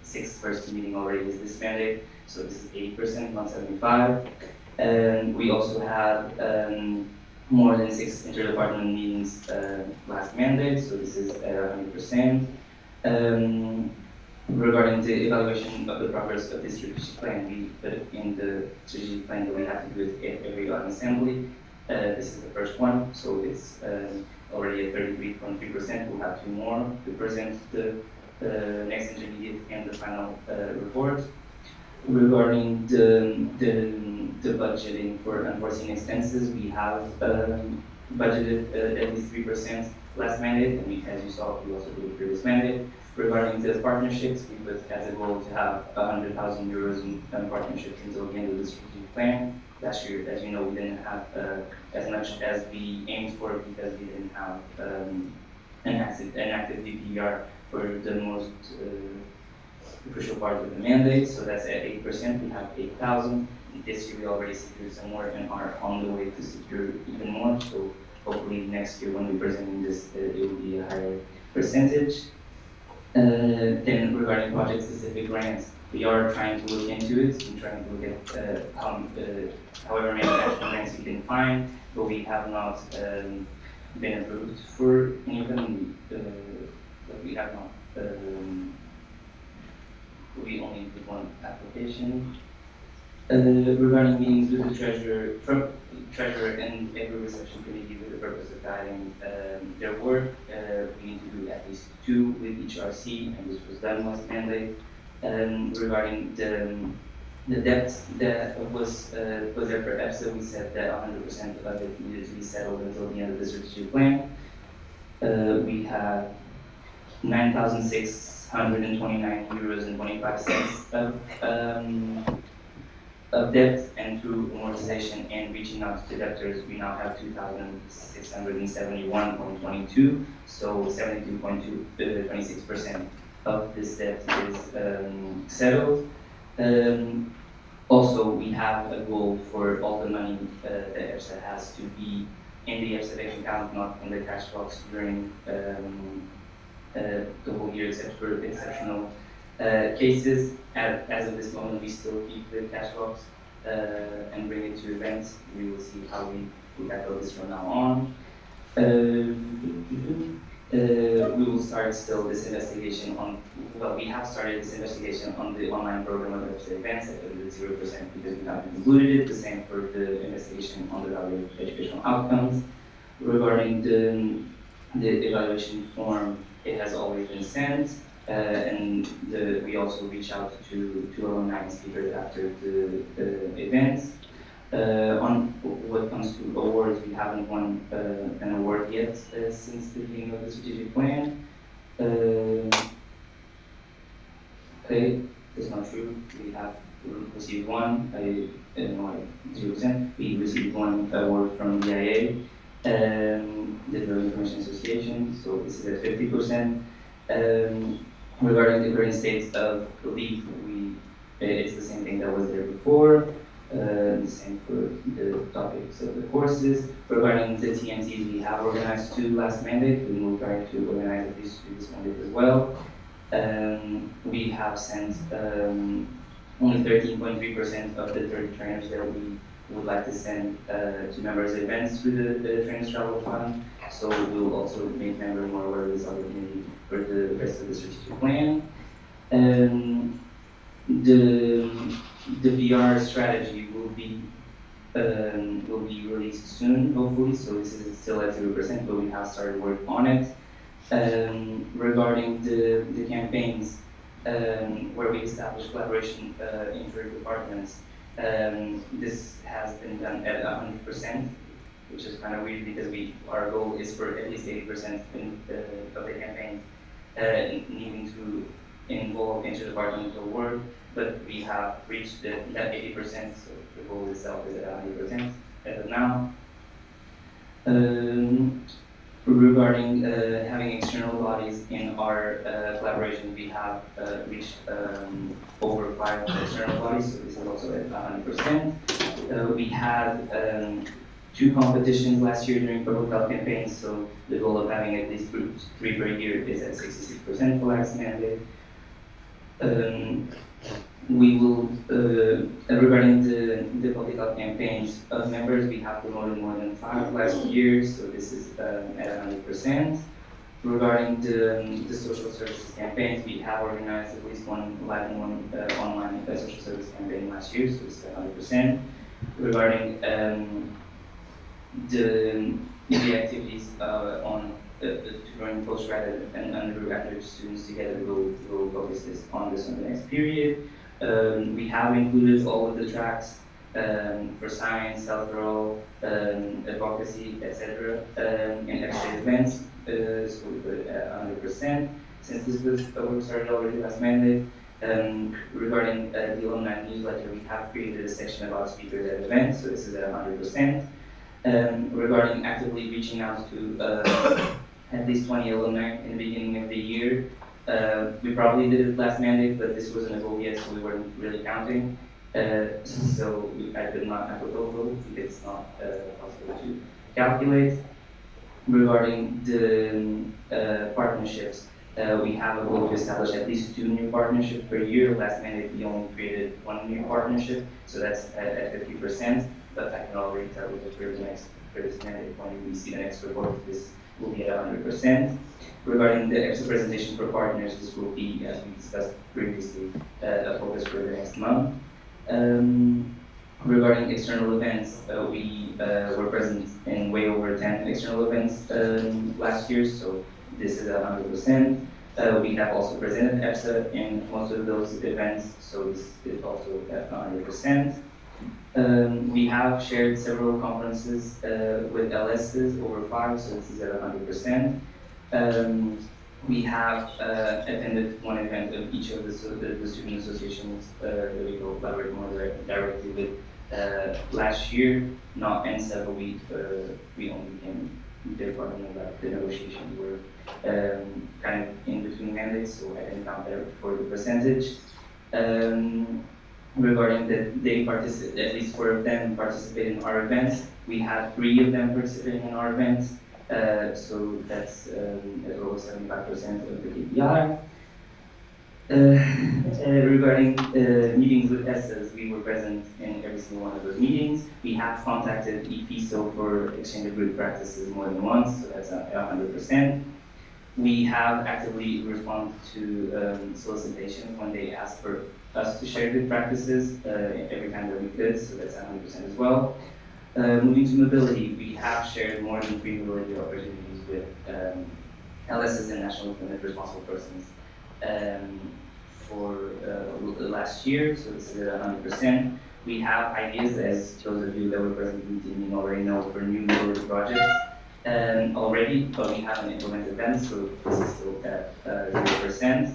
6th first team meeting already is this mandate, so this is 80%, not 75. We also have more than 6 interdepartmental meetings last mandate, so this is 100%. Regarding the evaluation of the progress of this strategic plan, we put it in the strategic plan that we have to do it every autumn assembly. This is the first one, so it's already at 33.3%. We'll have 2 more to present the next intermediate and the final report. Regarding the budgeting for unforeseen expenses, we have budgeted at least 3% last mandate, and as you saw, we also did the previous mandate. Regarding the partnerships, we put as a goal to have 100,000 euros in partnerships until the end of the strategic plan. Last year, as you know, we didn't have as much as we aimed for because we didn't have an active DPR for the most crucial part of the mandate, so that's at 8%, we have 8,000. This year we already secured some more and are on the way to secure even more, so hopefully next year when we present this, it will be a higher percentage. Then regarding project-specific grants, we are trying to look into it and trying to look at however many national grants we can find, but we have not been approved for any of them. But we have not. We only did 1 application. Regarding meetings with the treasurer and every reception committee with the purpose of guiding their work, we need to do at least 2 with each RC, and this was done last mandate. Regarding the debt that was there for EPSA, we said that 100% of it needed to be settled until the end of the strategic plan. We have 9,629 euros and 25 cents of debt, and through amortization and reaching out to debtors, we now have 2,671.22, so 72.26%. of this debt is settled. Also, we have a goal for all the money that EBSA has to be in the EBSA bank account, not in the cash box during the whole year, except for exceptional cases. As of this moment, we still keep the cash box and bring it to events. We will see how we tackle this from now on. We will start still this investigation on, well, we have started this investigation on the online program of EBSA events at the 0% because we haven't concluded it. The same for the investigation on the value of educational outcomes. Regarding the evaluation form, it has always been sent, and we also reach out to alumni and speakers after the events. On what comes to awards, we haven't won an award yet since the beginning of the strategic plan. Okay, that's not true. We have received one, I don't know, like 0%. We received one award from DIA, the Drug Information Association, so this is at 50%. Regarding the current state of the league, it's the same thing that was there before. The same for the topics of the courses. Regarding the TNTs, we have organized 2 last mandate, and we'll try to organize at least 2 this mandate as well. We have sent only 13.3% of the 30 trainers that we would like to send to members' events through the Trainers Travel Fund. So we will also make members more aware of this opportunity for the rest of the strategic plan. The VR strategy will be released soon, hopefully. So this is still at 0%, but we have started work on it. Regarding the campaigns, where we establish collaboration inter-departments, this has been done at 100%, which is kind of weird because our goal is for at least 80% of the campaign needing to involve interdepartmental work, but we have reached that 80%, so the goal itself is at 100% as of now. Regarding having external bodies in our collaboration, we have reached over 5 external bodies, so this is also at 100%. We had 2 competitions last year during public health campaigns, so the goal of having at least 3 per year is at 66% for last mandate. We will, regarding the public health campaigns of members, we have promoted more than 5 last year, so this is at 100%. Regarding the social services campaigns, we have organized at least 1 live and 1 online social service campaign last year, so this is at 100%. Regarding the activities on to bring postgraduate and undergraduate students together, we'll focus on this in the next period. We have included all of the tracks for science, health role, advocacy, etc. In extra events, so we put it at 100%. Since this was work started already last mandate, regarding the alumni newsletter, we have created a section about speakers at events, so this is at 100%. Regarding actively reaching out to at least 20 alumni in the beginning of the year, we probably did it last mandate, but this wasn't a goal yet, so we weren't really counting. So I did not have a goal because it's not possible to calculate. Regarding the partnerships, we have a goal to establish at least 2 new partnerships per year. Last mandate we only created 1 new partnership, so that's at 50%. But I can already tell you that for this mandate, when we see the next report, this will be at 100%. Regarding the EBSA presentation for partners, this will be, as we discussed previously, a focus for the next month. Regarding external events, we were present in way over 10 external events last year, so this is 100%. We have also presented EBSA in most of those events, so this is also at 100%. We have shared several conferences with LSs over 5, so this is at 100%. We have attended 1 event of each of the student associations that we collaborate more directly with last year, not ENSA, but we only came therefore I know that the negotiations were kind of in between mandates, so I didn't count there for the percentage. Regarding that they participate, at least 4 of them participated in our events. We had 3 of them participating in our events, so that's a total of 75% of the KPI. Regarding meetings with ESSAs, we were present in every single one of those meetings. We have contacted EPSO for exchange of good practices more than once, so that's 100%. We have actively responded to solicitations when they ask for us to share good practices every time that we could, so that's 100% as well. Moving to mobility, we have shared more than 3 mobility opportunities with LSs and National Implement Responsible Persons for last year, so this is at 100%. We have ideas, as those of you that were present in the meeting already know, for new mobility projects already, but we haven't implemented them, so this is still at 0%.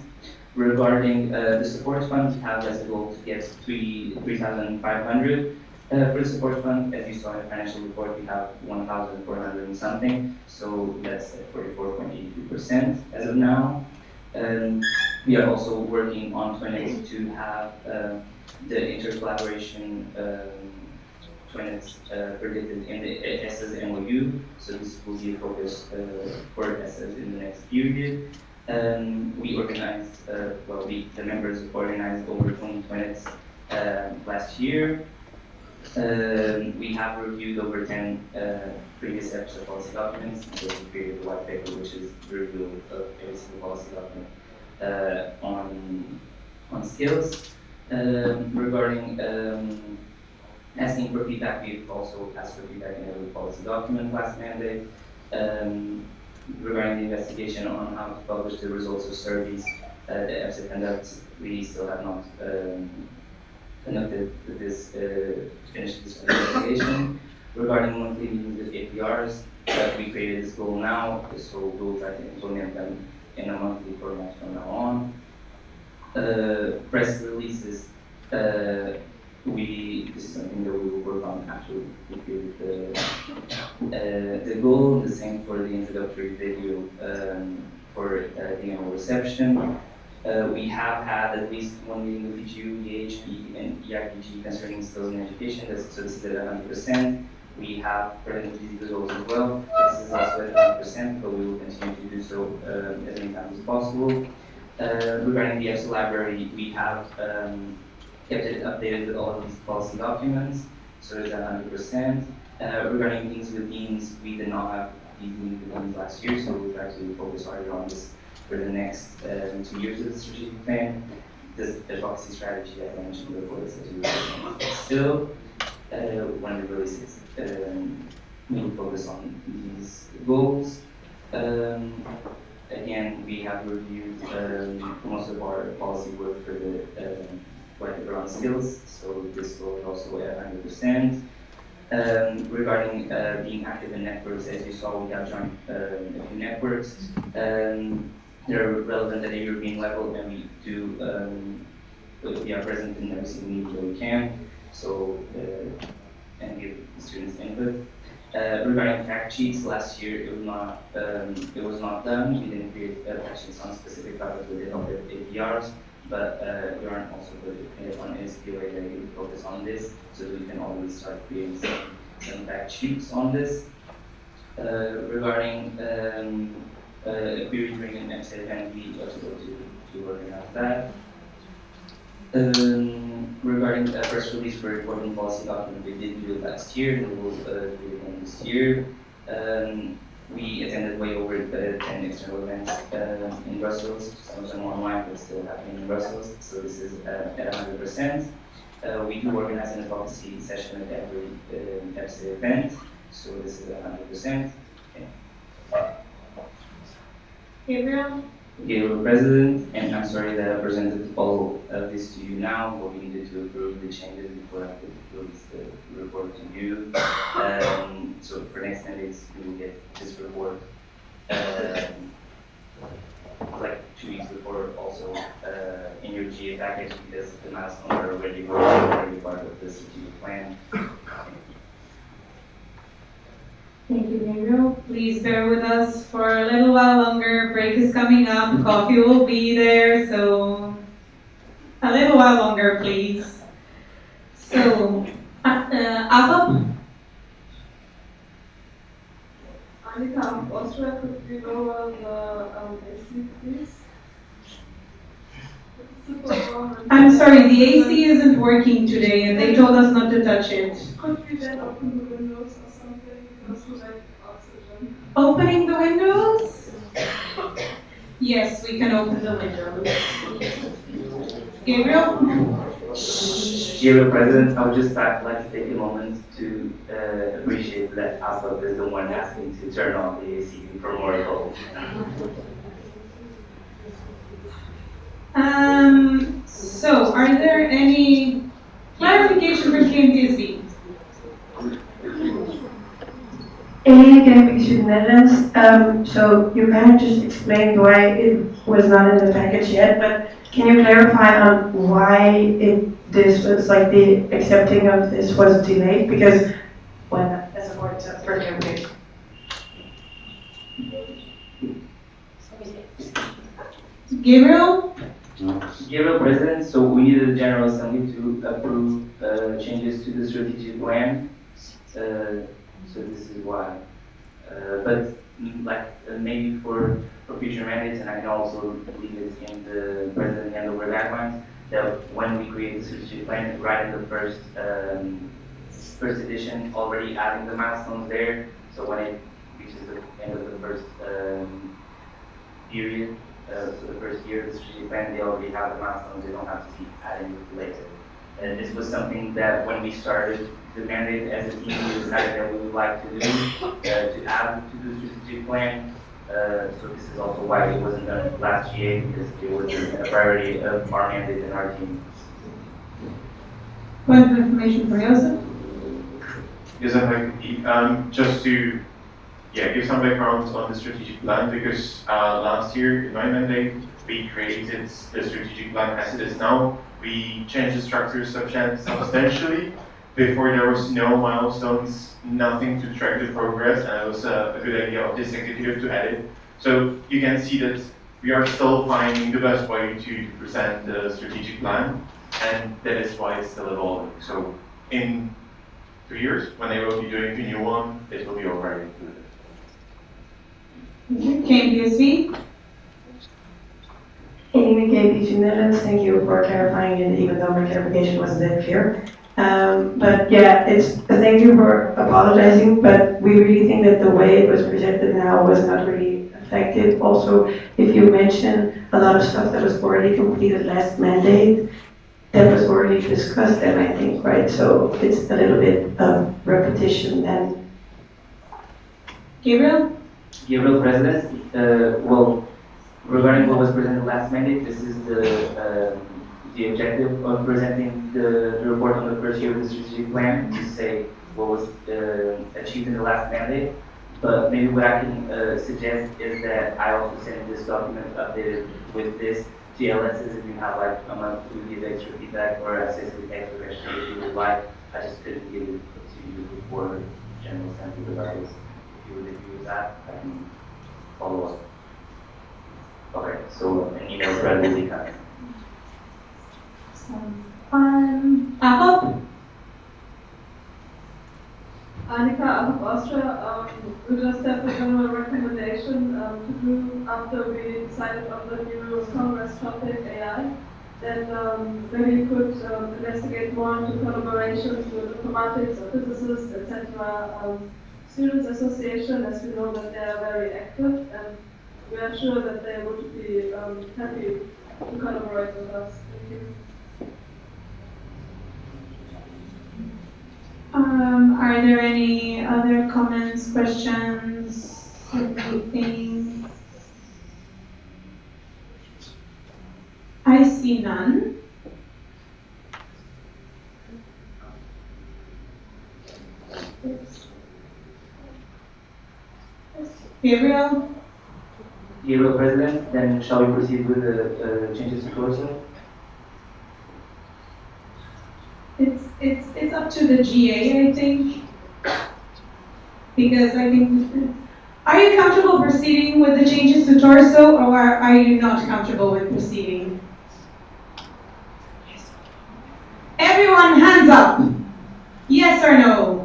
Regarding the support fund, we have as a goal to get 3,500 for the support fund. As you saw in the financial report, we have 1,400 and something, so that's at 44.82% as of now. We are also working on Twinix to have the inter-collaboration Twinix predicted in the ESSA's MOU, so this will be a focus for ESSA's in the next period. We organized, the members organized over 20 Twinix last year. We have reviewed over 10 previous EPSA policy documents, so we created a white paper which is the review of every single policy document on skills. Regarding asking for feedback, we've also asked for feedback in every policy document last mandate. Regarding the investigation on how to publish the results of surveys that EPSA conducts, we still have not conducted this, finished this investigation. Regarding monthly meetings with APRs, we created this goal now, so we'll try to implement them in a monthly format from now on. Press releases, this is something that we will work on after we create the goal, the same for the introductory video for the annual reception. We have had at least 1 meeting with EGU, EHP, and EIPG concerning skills in education, so this is at 100%. We have presented these results as well. This is also at 100%, but we will continue to do so as many times as possible. Regarding the EPSA library, we have kept it updated with all of these policy documents, so it's at 100%. Regarding meetings with deans, we did not have these meetings with deans last year, so we'll try to focus harder on this for the next 2 years of the strategic plan. This advocacy strategy, as I mentioned before, is still when it releases, we will focus on these goals. Again, we have reviewed most of our policy work for the white paper on skills, so this goal is also at 100%. Regarding being active in networks, as you saw, we have joined a few networks. They're relevant at a European level, and we do we are present in every single meeting that we can, so and give the students input. Regarding fact sheets, last year it was not done. We didn't create fact sheets on specific topics with the help of APRs, but Bjorn also put it on his POA that he would focus on this, so that we can already start creating some fact sheets on this. Regarding query during an EPSA event, we also go to organize that. Regarding the press release for reporting policy document, we did do it last year, and we will do it again this year. We attended way over 10 external events in Brussels, some of them online, but still happening in Brussels, so this is at 100%. We do organize an advocacy session at every EPSA event, so this is at 100%. Okay. Gabriel? Gabriel, President, and I'm sorry that I presented all of this to you now, but we needed to approve the changes before I could release the report to you. So for next mandates, we will get this report like 2 weeks before, also in your GA package, because the milestones are already part of the strategic plan. Thank you, Gabriel. Please bear with us for a little while longer. Break is coming up. Coffee will be there, so a little while longer, please. So, Abba? Annika of Austria, could you lower the AC, please? I'm sorry, the AC isn't working today, and they told us not to touch it. Could we then open the windows or something, because we like oxygen? Opening the windows? Yes, we can open the windows. Gabriel? Dear President, I would just like to take a moment to appreciate that ASAP is the one asking to turn on the AC for more cold. So, are there any clarification for KMPSB? Eline KMPSB Netherlands. So you kind of just explained why it was not in the package yet, but can you clarify on why this was like the accepting of this was delayed? Because when that's important for KMPSB. Gabriel? Gabriel, President, so we needed the General Assembly to approve changes to the strategic plan. So this is why. But maybe for future mandates, and I can also leave it in the President handover guidelines, that when we create the strategic plan, right in the first edition, already adding the milestones there. So when it reaches the end of the first period, so the first year of the strategic plan, they already have the milestones, they don't have to keep adding it later. And this was something that when we started the mandate as a team, we decided that we would like to do, to add to the strategic plan. So this is also why it wasn't done last year, because it was a priority of our mandate and our team. Point of information for Joseph? Yes, just to give some background on the strategic plan, because last year in my mandate, we created the strategic plan as it is now. We changed the structure substantially. Before there was no milestones, nothing to track the progress, and it was a good idea of this executive to add it. So you can see that we are still finding the best way to present the strategic plan, and that is why it's still evolving. So in 2 years, when they will be doing the new one, it will be already included. KMPSB? Eline KMPSB Netherlands, thank you for clarifying it, even though my clarification wasn't that clear. But yeah, thank you for apologizing, but we really think that the way it was presented now was not really effective. Also, if you mention a lot of stuff that was already completed last mandate, that was already discussed, and I think, right, so it's a little bit of repetition then. Gabriel? Gabriel, President, well, regarding what was presented last mandate, this is the objective of presenting the report on the first year of the strategic plan, to say what was achieved in the last mandate. But maybe what I can suggest is that I also send this document updated with this TLSs if you have like a month to give extra feedback or access to the extra question if you would like. I just couldn't give it to you before General Assembly regardless. If you would agree with that, I can follow up. Okay, so an email thread will be coming. Apple? Annika out of Austria, we just have a general recommendation to do after we decided on the new Congress topic AI, that maybe you could investigate more into collaborations with mathematics or physicists, etc. Students Association, as we know that they are very active, and we are sure that they would be happy to collaborate with us. Thank you. Are there any other comments, questions, anything? I see none. Gabriel? Gabriel, President, then shall we proceed with the changes to protocol? It's up to the GA, I think. Because I think, are you comfortable proceeding with the changes to torso, or are you not comfortable with proceeding? Everyone, hands up. Yes or no?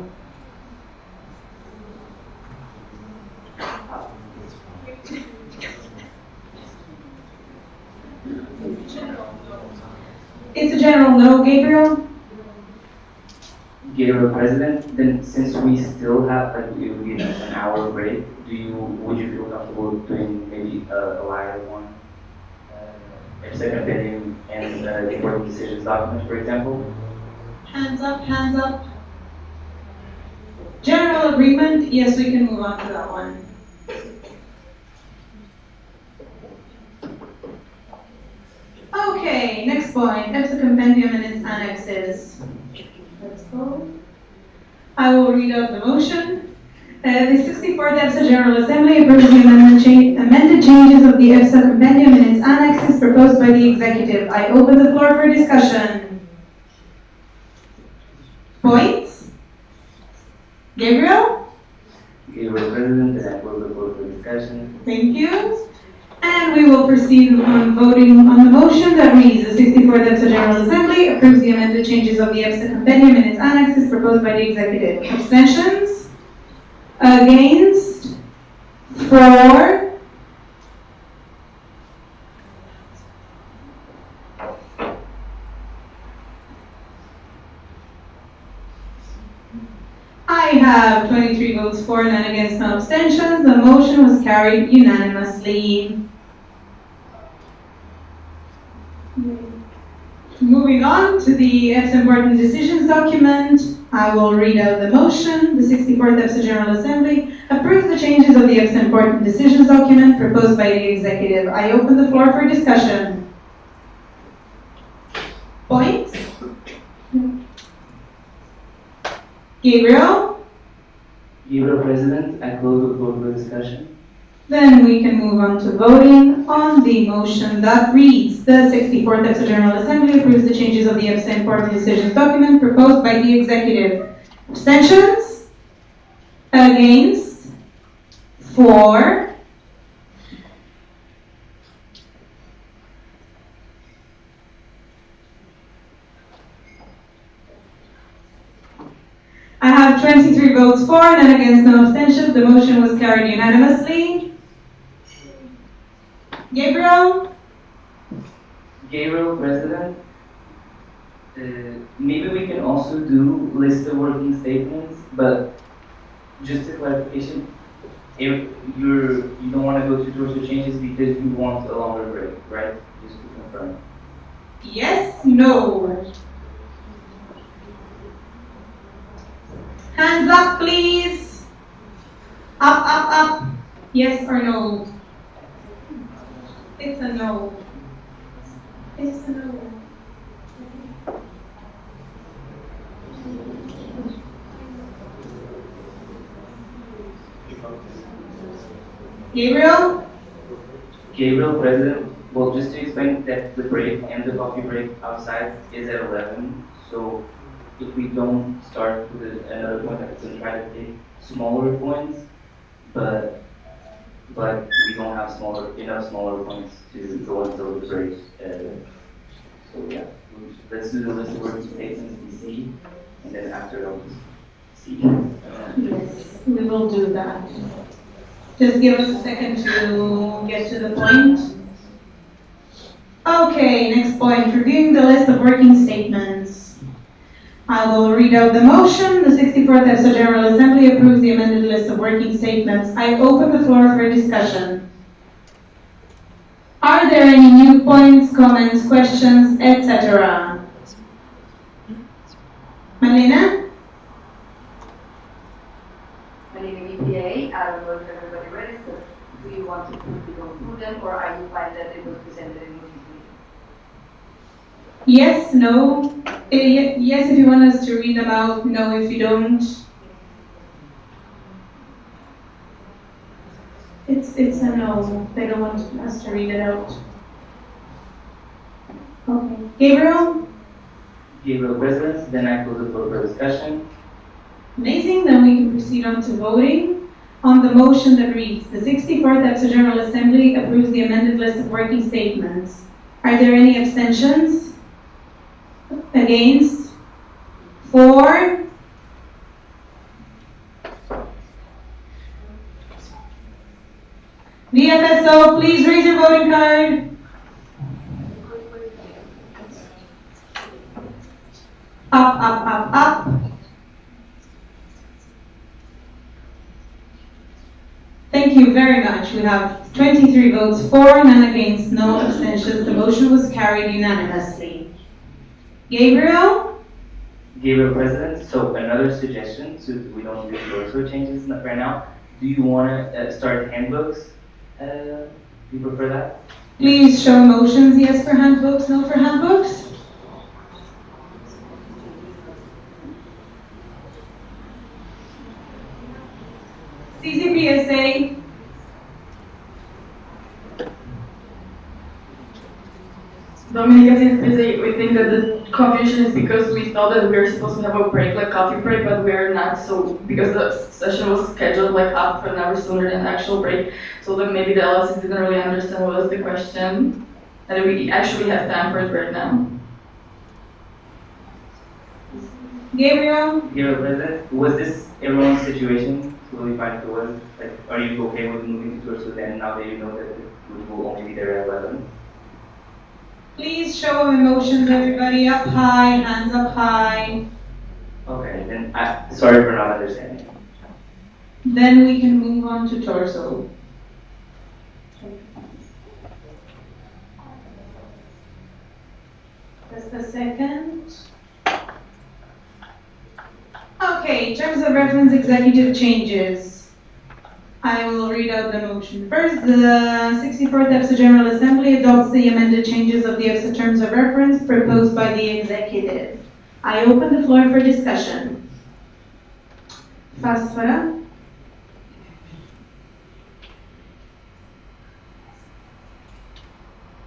It's a general no, Gabriel? Gabriel, President, then since we still have like an hour break, would you feel comfortable doing maybe a lighter one? A second opinion and the important decisions document, for example? Hands up, hands up. General agreement, yes, we can move on to that one. Okay, next point, EPSA compendium and its annexes. Let's go. I will read out the motion. The 64th EPSA General Assembly approves the amended changes of the EPSA compendium and its annexes proposed by the Executive. I open the floor for discussion. Points? Gabriel? Gabriel, President, and I close the floor for discussion. Thank you. And we will proceed on voting on the motion that reads, the 64th EPSA General Assembly approves the amended changes of the EPSA compendium and its annexes proposed by the Executive. Abstentions? Against? For? I have 23 votes for, none against, no abstentions. The motion was carried unanimously. Moving on to the EPSA Important Decisions document, I will read out the motion. The 64th EPSA General Assembly approves the changes of the EPSA Important Decisions document proposed by the Executive. I open the floor for discussion. Points? Gabriel? Gabriel, President, I close the floor for discussion. Then we can move on to voting on the motion that reads, the 64th EPSA General Assembly approves the changes of the EPSA Important Decisions document proposed by the Executive. Abstentions? Against? For? I have 23 votes for, none against, no abstentions. The motion was carried unanimously. Gabriel? Gabriel, President, maybe we can also do list of working statements, but just a clarification, if you don't want to go to torso changes because you want a longer break, right? Just to confirm. Yes, no. Hands up, please. Up, up, up. Yes or no? It's a no. It's a no. Gabriel? Gabriel, President, well, just to explain that the break and the coffee break outside is at 11, so if we don't start with another point, I can try to take smaller points, but we don't have enough smaller points to go until the break. So yeah, let's do the list of working statements we see, and then after I'll just see. Yes, we will do that. Just give us a second to get to the point. Okay, next point, reviewing the list of working statements. I will read out the motion. The 64th EPSA General Assembly approves the amended list of working statements. I open the floor for discussion. Are there any new points, comments, questions, etc.? Marlena? Marlena, EPA, I don't know if everybody read it, but do you want to go through them, or are you fine that it was presented in this meeting? Yes, no. Yes, if you want us to read them out. No, if you don't. It's a no. They don't want us to read it out. Okay. Gabriel? Gabriel, President, then I close the floor for discussion. Amazing. Then we can proceed on to voting on the motion that reads, the 64th EPSA General Assembly approves the amended list of working statements. Are there any abstentions? Against? For? VFSO, please raise your voting card. Up, up, up, up. Thank you very much. We have 23 votes for, none against, no abstentions. The motion was carried unanimously. Gabriel? Gabriel, President, so another suggestion, so we don't do torso changes right now. Do you want to start handbooks? Do you prefer that? Please show motions, yes for handbooks, no for handbooks. CCPSA. Dominica, CCPSA, we think that the confusion is because we thought that we were supposed to have a break, like coffee break, but we are not, so because the session was scheduled like half an hour sooner than the actual break, so that maybe the LSC didn't really understand what was the question, and we actually have time for it right now. Gabriel? Gabriel, President, was this everyone's situation? Totally fine if it was? Like, are you okay with moving to torso then, now that you know that we will only be there at 11? Please show emotions, everybody. Up high, hands up high. Okay, then sorry for not understanding. Then we can move on to torso. Just a second. Okay, terms of reference executive changes. I will read out the motion. First, the 64th EPSA General Assembly adopts the amended changes of the EPSA terms of reference proposed by the executive. I open the floor for discussion. Fasfara?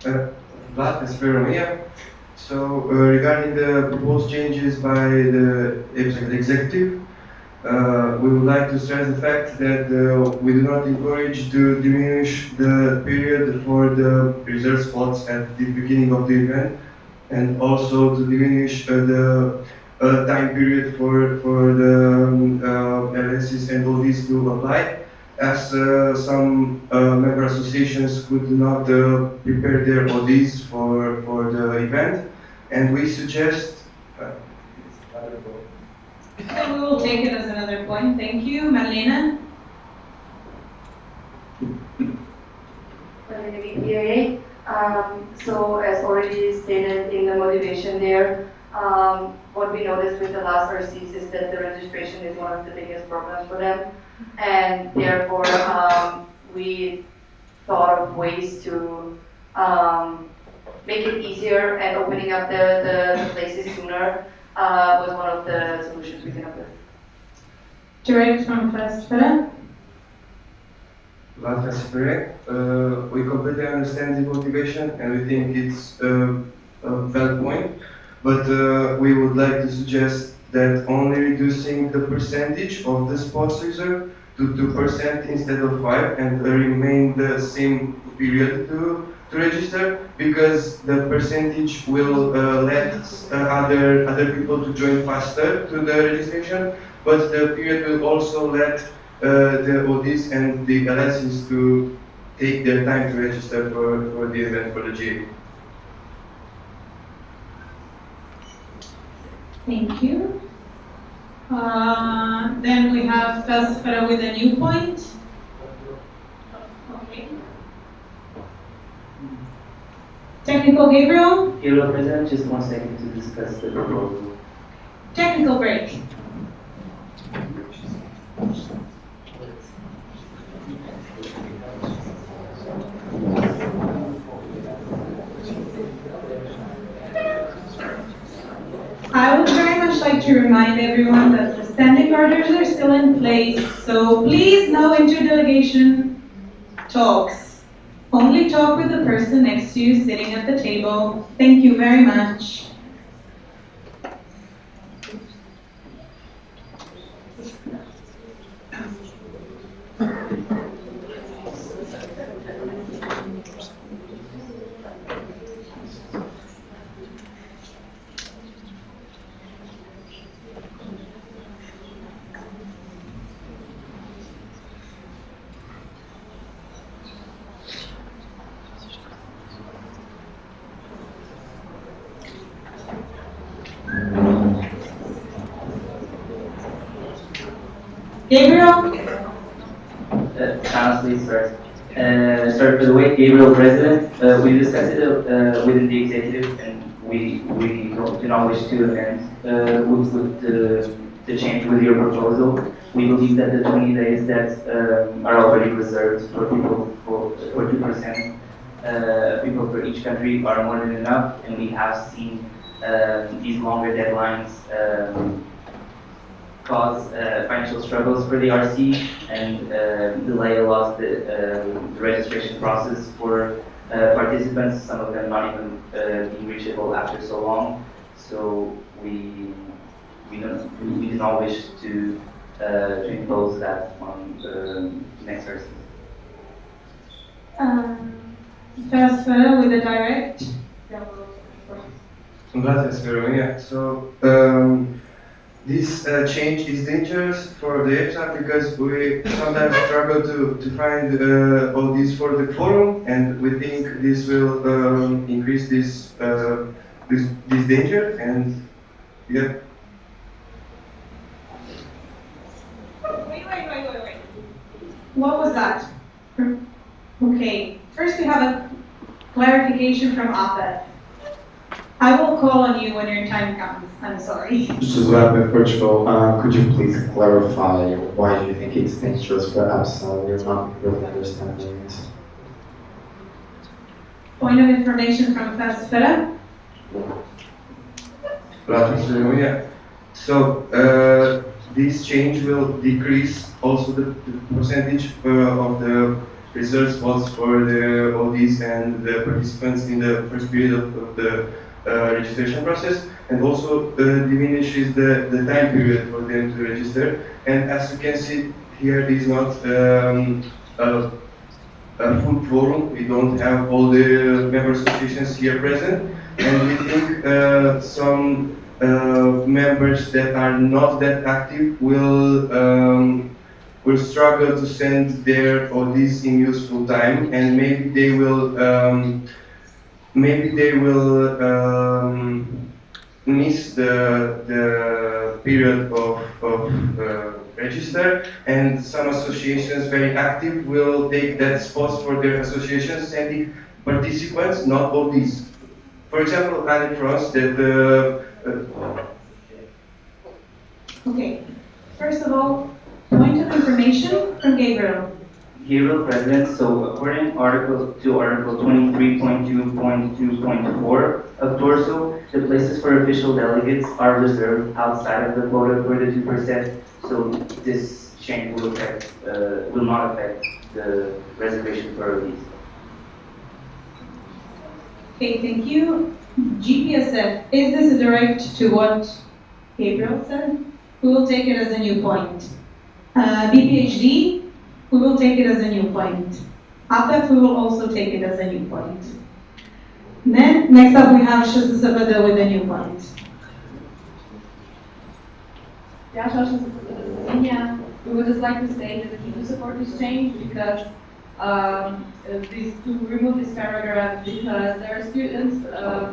Vlad Kasperovia. So regarding the proposed changes by the executive, we would like to stress the fact that we do not encourage to diminish the period for the reserve spots at the beginning of the event, and also to diminish the time period for the LSs and ODs to apply, as some member associations could not prepare their ODs for the event, and we suggest. So we will take it as another point. Thank you. Marlena? So as already stated in the motivation there, what we noticed with the last RCs is that the registration is one of the biggest problems for them, and therefore we thought of ways to make it easier, and opening up the places sooner was one of the solutions we came up with. Direct from Fasfara? Vlad Kasperek, we completely understand the motivation and we think it's a valid point, but we would like to suggest that only reducing the percentage of the spots reserved to 2% instead of 5% and remain the same period to register, because the percentage will let other people to join faster to the registration, but the period will also let the ODs and the LSs to take their time to register for the event for the GA. Thank you. Then we have Fasfara with a new point. Okay. Technical Gabriel? Gabriel, President, just 1 second to discuss the proposal. Technical break. I would very much like to remind everyone that the standing orders are still in place, so please no interdelegation talks. Only talk with the person next to you sitting at the table. Thank you very much. Gabriel? Channels, please first. Sorry for the wait, Gabriel, President. We discussed it within the executive, and we do not wish to amend with the change with your proposal. We believe that the 20 days that are already reserved for people for 2% people for each country are more than enough, and we have seen these longer deadlines cause financial struggles for the RC and delay a lot the registration process for participants, some of them not even being reachable after so long. So we do not wish to impose that on the next person. Transfer with the direct. Gracias, Veronia. So this change is dangerous for the EPSA because we sometimes struggle to find all this for the forum, and we think this will increase this danger. And yeah. Wait. What was that? Okay. First, we have a clarification from APEF. I will call on you when your time comes. I'm sorry. Josué, Portugal, could you please clarify why you think it's dangerous for EPSA? We're not really understanding it. Point of information from Fesfera. Right, so this change will decrease also the percentage of the reserve spots for the ODs and the participants in the first period of the registration process, and also diminishes the time period for them to register. And as you can see here, it is not a full forum. We don't have all the member associations here present, and we think some members that are not that active will struggle to send their ODs in useful time, and maybe they will miss the period of register, and some associations very active will take that spot for their associations, sending participants, not ODs. For example, Anne France that Okay. First of all, point of information from Gabriel. Gabriel, President, so according to Article 23.2.2.4 of Torso, the places for official delegates are reserved outside of the quota for the 2%, so this change will not affect the reservation for these. Okay, thank you. GPSF, is this direct to what Gabriel said? We will take it as a new point. BPHD, we will take it as a new point. APEF, we will also take it as a new point. Then, next up we have Shasta Sabada with a new point. Yeah, Shasta, we would just like to say that we do support this change because to remove this paragraph because there are students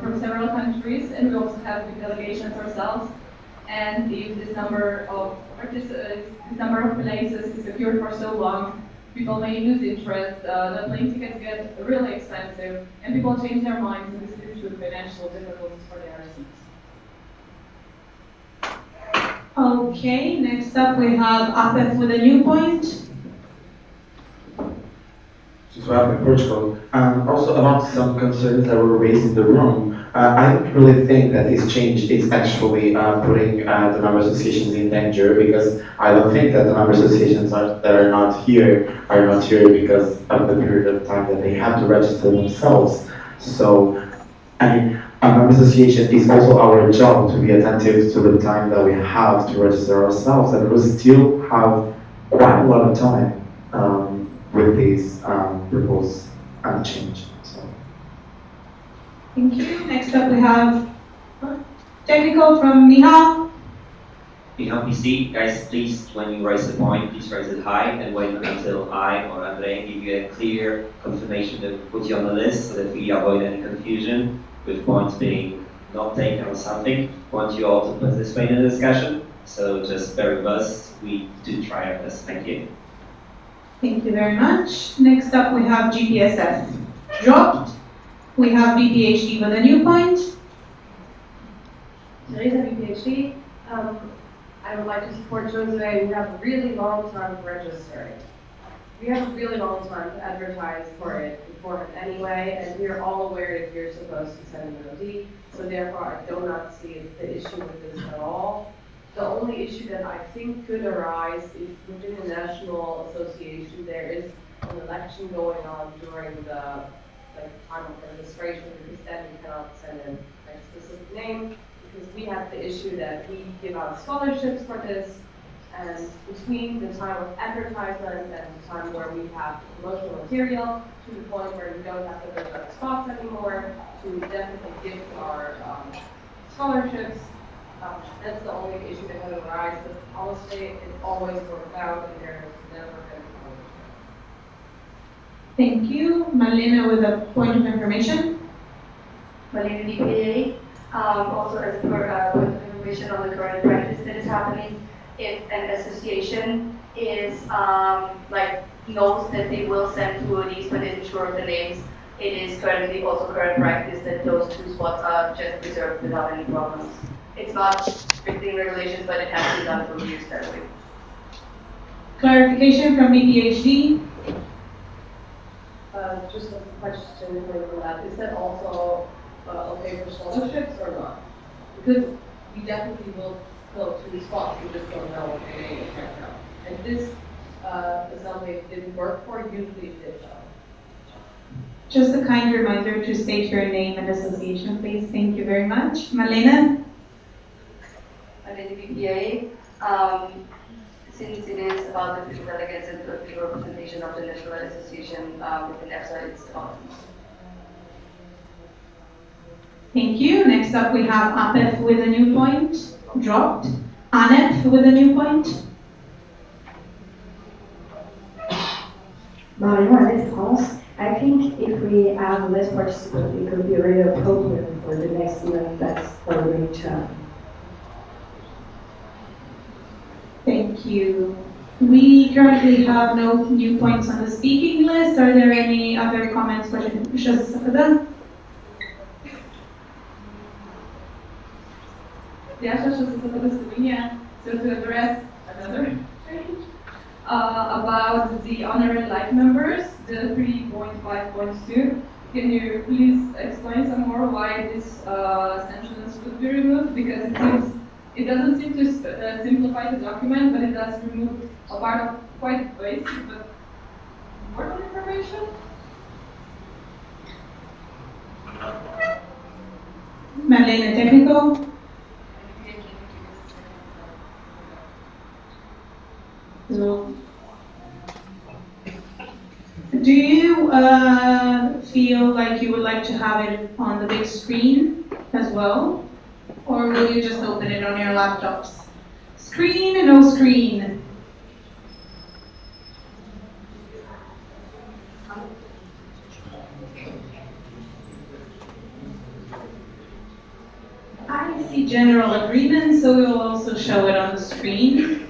from several countries, and we also have big delegations ourselves. And if this number of places is secured for so long, people may lose interest. The plane tickets get really expensive, and people change their minds, and this leads to financial difficulties for the RCs. Okay, next up we have APEF with a new point. To have in Portugal. Also about some concerns that were raised in the room, I don't really think that this change is actually putting the member associations in danger, because I don't think that the member associations that are not here because of the period of time that they have to register themselves. So, I mean, a member association is also our job to be attentive to the time that we have to register ourselves, and we still have quite a lot of time with these proposed change. So. Thank you. Next up we have technical from Miha. Miha PC, guys, please, when you raise a point, please raise it high and wait until I or Andre give you a clear confirmation that put you on the list so that we avoid any confusion with points being not taken or something. Want you all to participate in the discussion. So just bear with us. We do try our best. Thank you. Thank you very much. Next up, we have GPSF dropped. We have BPHD with a new point. Teresa, BPHD. I would like to support Josue. We have a really long time registering. We have a really long time to advertise for it beforehand anyway, and we are all aware that you're supposed to send an OD, so therefore I do not see the issue with this at all. The only issue that I think could arise is within the National Association there is an election going on during the time of registration, because then you cannot send in a specific name, because we have the issue that we give out scholarships for this, and between the time of advertisement and the time where we have promotional material to the point where we don't have to reserve spots anymore to definitely give our scholarships. That's the only issue that could arise, but honestly, it always worked out and there's never been a problem. Thank you. Marlena with a point of information. Marlena, DPA. Also as per point of information on the current practice that is happening, if an association is knows that they will send 2 ODs but isn't sure of the names, it is currently also current practice that those 2 spots are just reserved without any problems. It's not strictly regulations, but it has to be done for years that way. Clarification from BPHD. Just a question for that. Is that also okay for scholarships or not? Because we definitely will fill 2 spots, we just don't know what the name is right now. And this assembly didn't work for, usually it did though. Just a kind reminder to state your name and association, please. Thank you very much. Marlena? I'm in the BPA. Since it is about the official delegates and the official representation of the National Association within EFSA, it's awesome. Thank you. Next up, we have APEF with a new point. Dropped. ANEP with a new point. Marion Alice France. I think if we have less participants, it could be really appropriate for the next event that's going to happen. Thank you. We currently have no new points on the speaking list. Are there any other comments? Yes, just Slovenia. So to address another change about the honorary life members, the 3.5.2, can you please explain some more why this sentence would be removed? Because it doesn't seem to simplify the document, but it does remove a part of quite basic but important information. Marlene, technical? No. Do you feel like you would like to have it on the big screen as well? Or will you just open it on your laptops? Screen and no screen? I see general agreement, so we will also show it on the screen.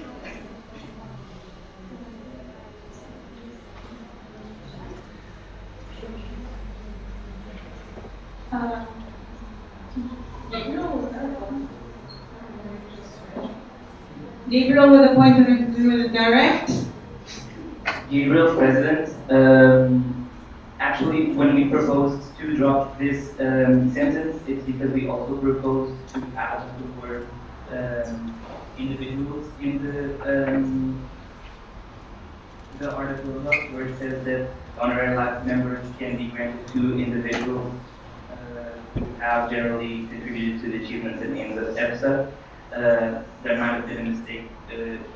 Gabriel with a point of view direct. Gabriel, President. Actually, when we proposed to drop this sentence, it's because we also proposed to add the word individuals in the article where it says that honorary life members can be granted to individuals who have generally contributed to the achievements and aims of EFSA. There might have been a mistake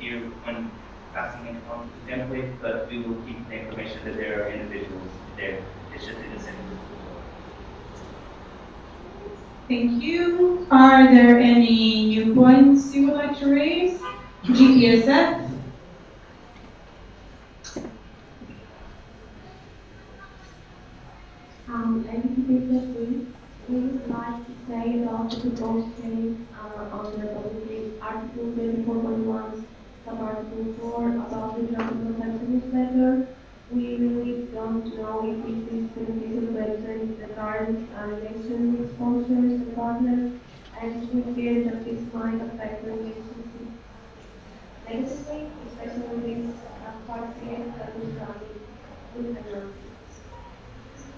here when passing it on to the template, but we will keep the information that there are individuals there. It should be the same. Thank you. Are there any new points you would like to raise? GPSF? We would like to say about the proposed change on the public Article 24.1, sub-article 4 about the job content newsletter. We really don't know if it is beneficial to enter the current relation with sponsors and partners, and we fear that this might affect the relationship negatively, especially with this partnership that is done with the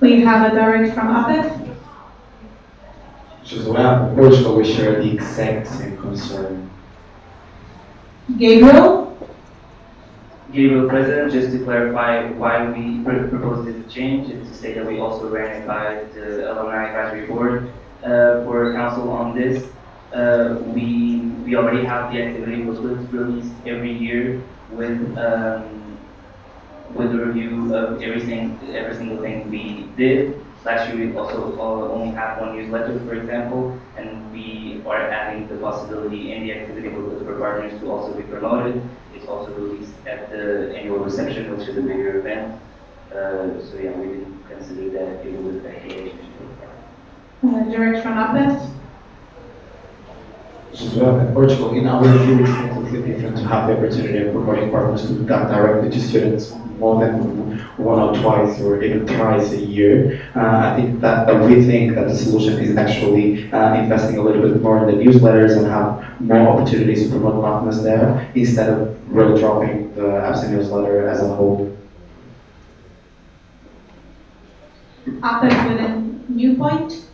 We have a direct from APEC. Josué, Portugal, we share the exact same concern. Gabriel? Gabriel, President, just to clarify why we proposed this change, is to say that we also ran it by the Alumni Advisory Board for council on this. We already have the activity booklets released every year with the review of every single thing we did. Last year we also only had one newsletter, for example, and we are adding the possibility in the activity booklet for partners to also be promoted. It's also released at the annual reception, which is a bigger event. So yeah, we didn't consider that it would affect the relationship. Direct from APEC. Josué, Portugal, in our view, it's completely different to have the opportunity of promoting partners to that directly to students more than one or twice or even thrice a year. I think that we think that the solution is actually investing a little bit more in the newsletters and have more opportunities to promote partners there instead of really dropping the APSA newsletter as a whole. APEC with a new point.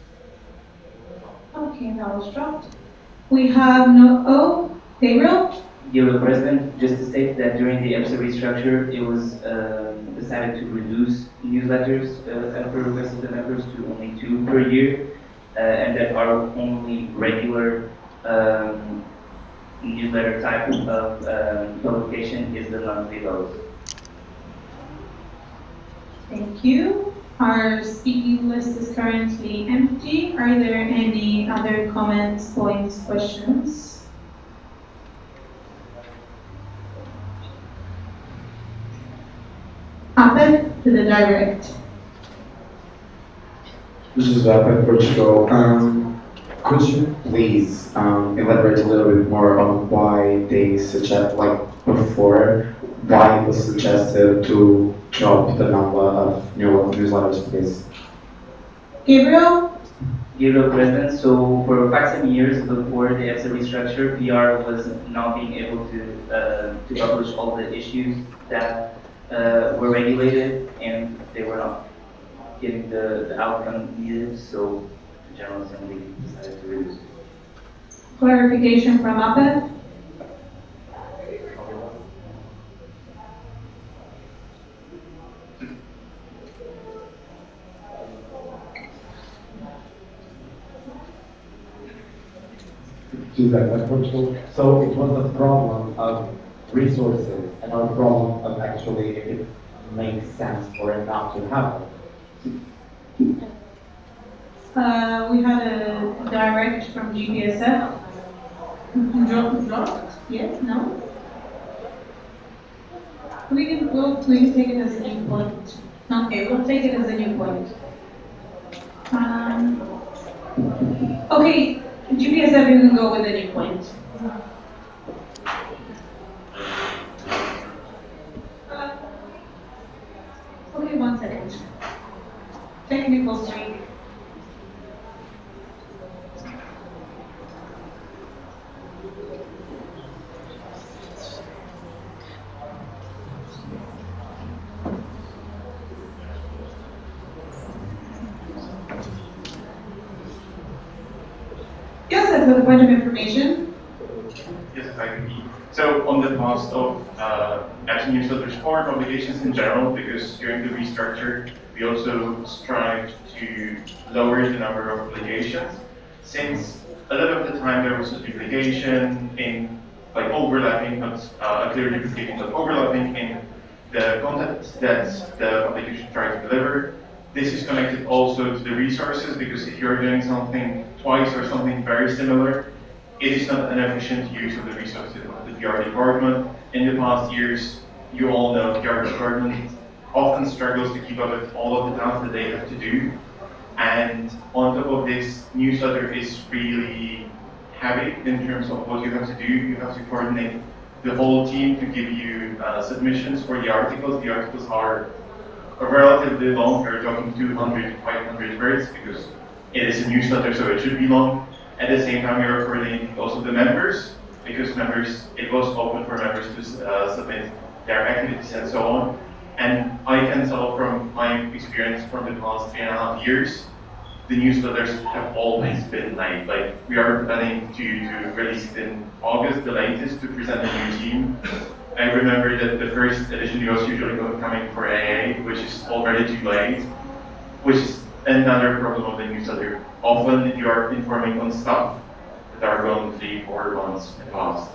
Okay, that was dropped. We have Gabriel? Gabriel, President, just to state that during the EPSA restructure, it was decided to reduce newsletters at the request of the members to only 2 per year, and that our only regular newsletter type of publication is the monthly vote. Thank you. Our speaking list is currently empty. Are there any other comments, points, questions? APEC to the direct. This is APEC Portugal. Could you please elaborate a little bit more on why they suggest, like before, why it was suggested to drop the number of newsletters, please? Gabriel? Gabriel, President. So for quite some years before the EPSA restructure, PR was not being able to publish all the issues that were regulated, and they were not getting the outcome needed. So the General Assembly decided to reduce. Clarification from APEC? So it was a problem of resources and not a problem of actually if it makes sense for it not to happen. We had a direct from GPSF. Dropped? Yes? No? We can take it as a new point. Okay, we'll take it as a new point. Okay, GPSF, you can go with a new point. Okay, 1 second. Technical streak. Joseph, with a point of information. Yes, if I can be. So on the cost of EPSA newsletters or publications in general, because during the restructure, we also strived to lower the number of publications. Since a lot of the time there was a duplication in, like overlapping, not a clear duplication, but overlapping in the content that the publication tried to deliver. This is connected also to the resources, because if you're doing something twice or something very similar, it is not an efficient use of the resources of the PR department. In the past years, you all know the PR department often struggles to keep up with all of the tasks that they have to do. And on top of this, newsletter is really heavy in terms of what you have to do. You have to coordinate the whole team to give you submissions for the articles. The articles are relatively long. We're talking 200, 500 words because it is a newsletter, so it should be long. At the same time, we are coordinating also the members, because members, it was open for members to submit their activities and so on. And I can tell from my experience from the past 3.5 years, the newsletters have always been late. Like, we are planning to release it in August, the latest, to present a new team. I remember that the first edition was usually coming for AA, which is already too late, which is another problem of the newsletter. Often you are informing on stuff that are going 3-4 months past.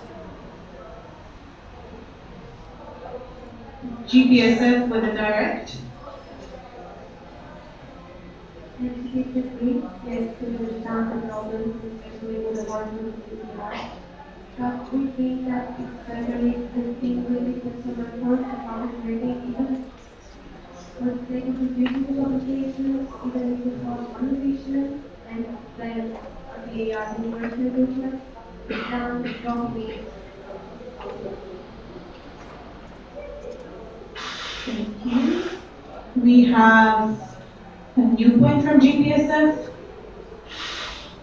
GPSF with a direct. Specifically, yes, to understand the problems, especially with the working with CPR. But we think that it's better if the team really puts some effort to publish reading, even for the sake of reducing the publications, even if it was one edition, and then the university edition, then don't be. Thank you. We have a new point from GPSF.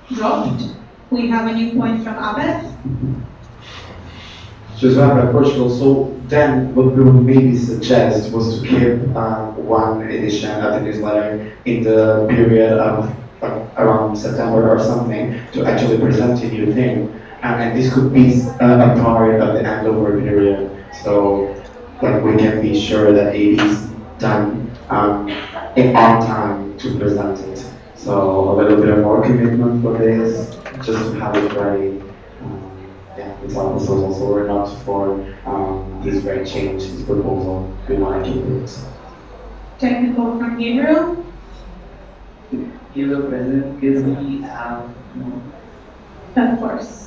Dropped. We have a new point from ABEF. Josué, Portugal. So then what we would maybe suggest was to keep one edition of the newsletter in the period of around September or something to actually present a new thing. And this could be a part of the handover period. So like we can be sure that it is done in on time to present it. So a little bit more commitment for this, just to have it ready. It's also we're not for this very change, this proposal. We want to keep it. Technical from Gabriel. Gabriel, President, could we have more? Of course.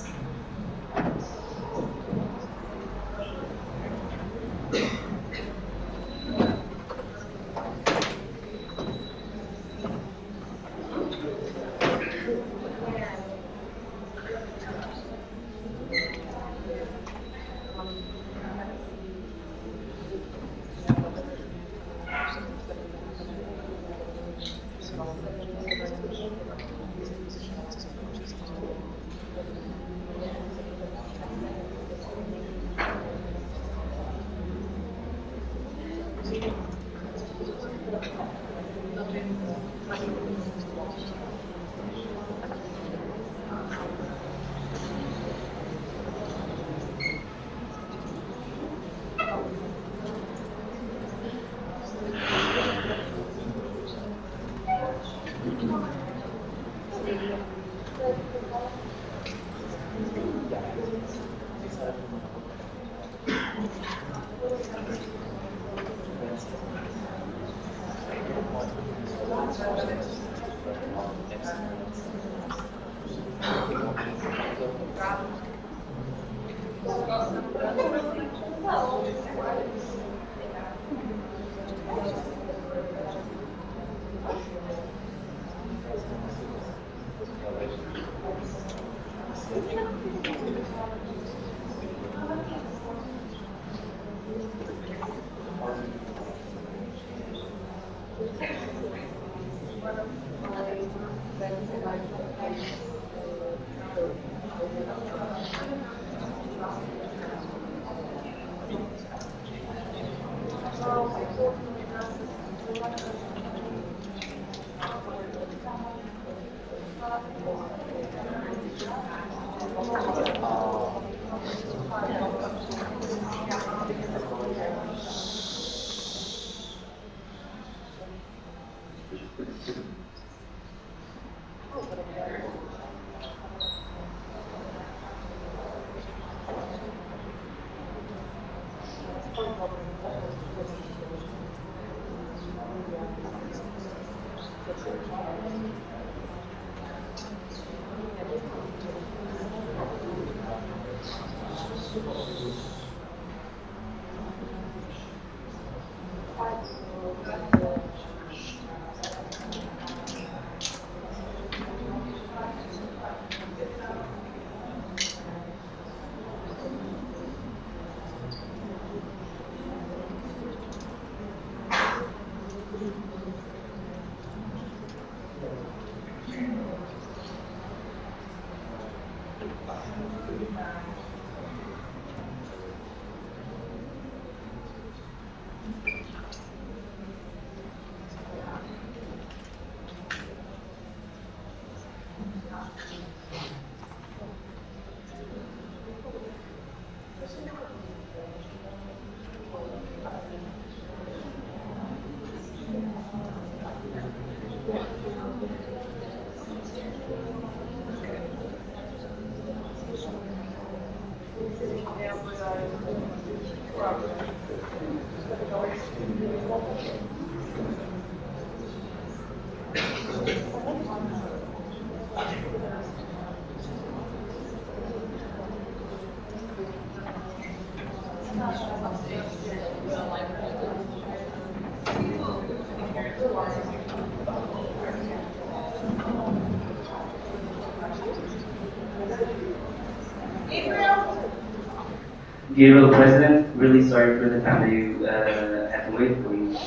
Gabriel, President, really sorry for the time that you had to wait for each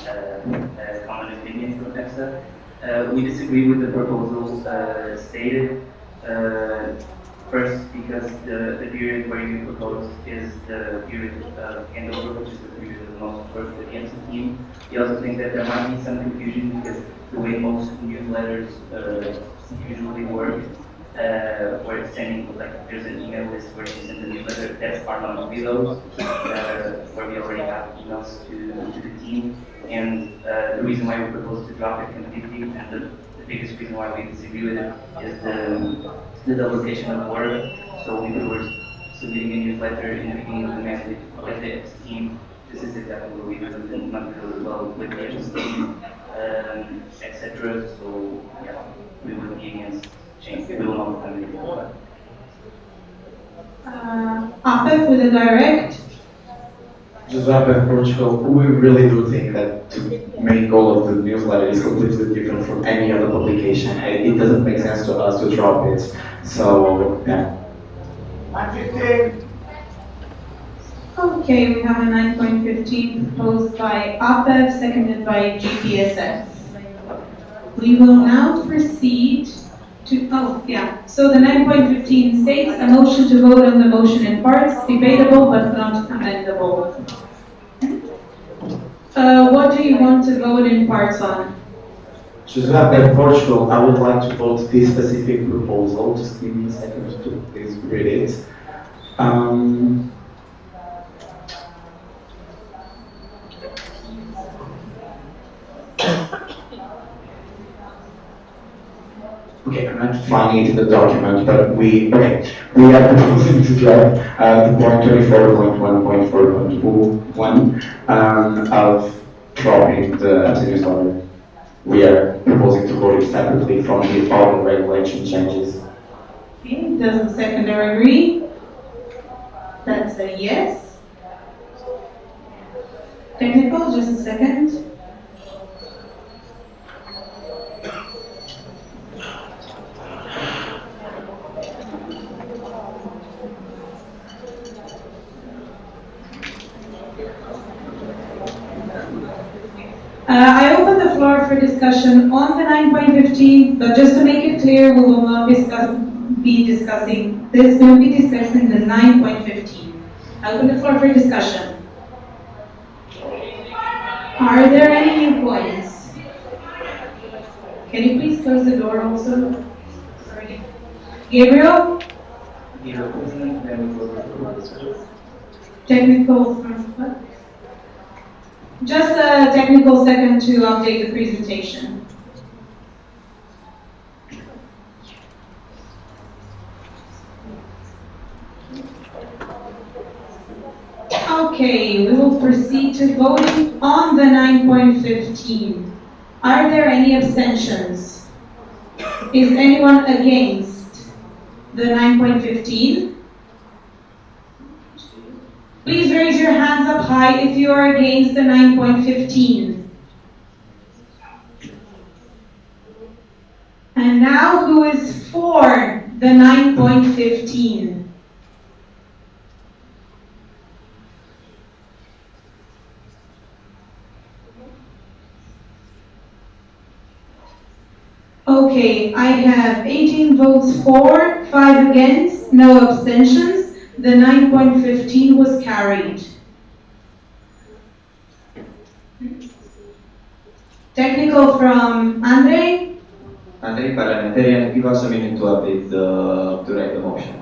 common opinion from EFSA. We disagree with the proposal stated. First, because the period where you propose is the period of handover, which is the period of the most work for the EFSA team. We also think that there might be some confusion because the way most newsletters usually work, where it's sending, like, there's an email list where you send the newsletter, that's our non-reload, where we already have emails to the team. And the reason why we propose to drop it completely, and the biggest reason why we disagree with it, is the duplication of work. So we were submitting a newsletter in the beginning of the mandate with the EFS team. This is exactly what we do, and not really well with the EFS team, etc. So yeah, we would be against change. We will not come in. Apef with a direct. Giuseppe, Portugal, we really do think that to make all of the newsletter is completely different from any other publication, and it doesn't make sense to us to drop it. So, yeah. Okay, we have a 9.15 proposed by Apef, seconded by GPSS. We will now proceed to, so the 9.15 states a motion to vote on the motion in parts, debatable but not amendable. What do you want to vote in parts on? Giuseppe, Portugal, I would like to vote this specific proposal. Just give me a second to please read it. Okay, I'm not finding it in the document, but we are proposing to drop the point 24.1.4.1 of dropping the newsletter. We are proposing to vote it separately from the other regulation changes. Okay, does the seconder agree? That's a yes. Technical, just a second. I open the floor for discussion on the 9.15, but just to make it clear, we will not be discussing this. We will be discussing the 9.15. I open the floor for discussion. Are there any new points? Can you please close the door also? Sorry. Gabriel? Technical from what? Just a technical second to update the presentation. Okay, we will proceed to voting on the 9.15. Are there any abstentions? Is anyone against the 9.15? Please raise your hands up high if you are against the 9.15. And now, who is for the 9.15? Okay, I have 18 votes for, 5 against, no abstentions. The 9.15 was carried. Technical from Andre. Andre, parliamentarian, give us a minute to update to write the motion.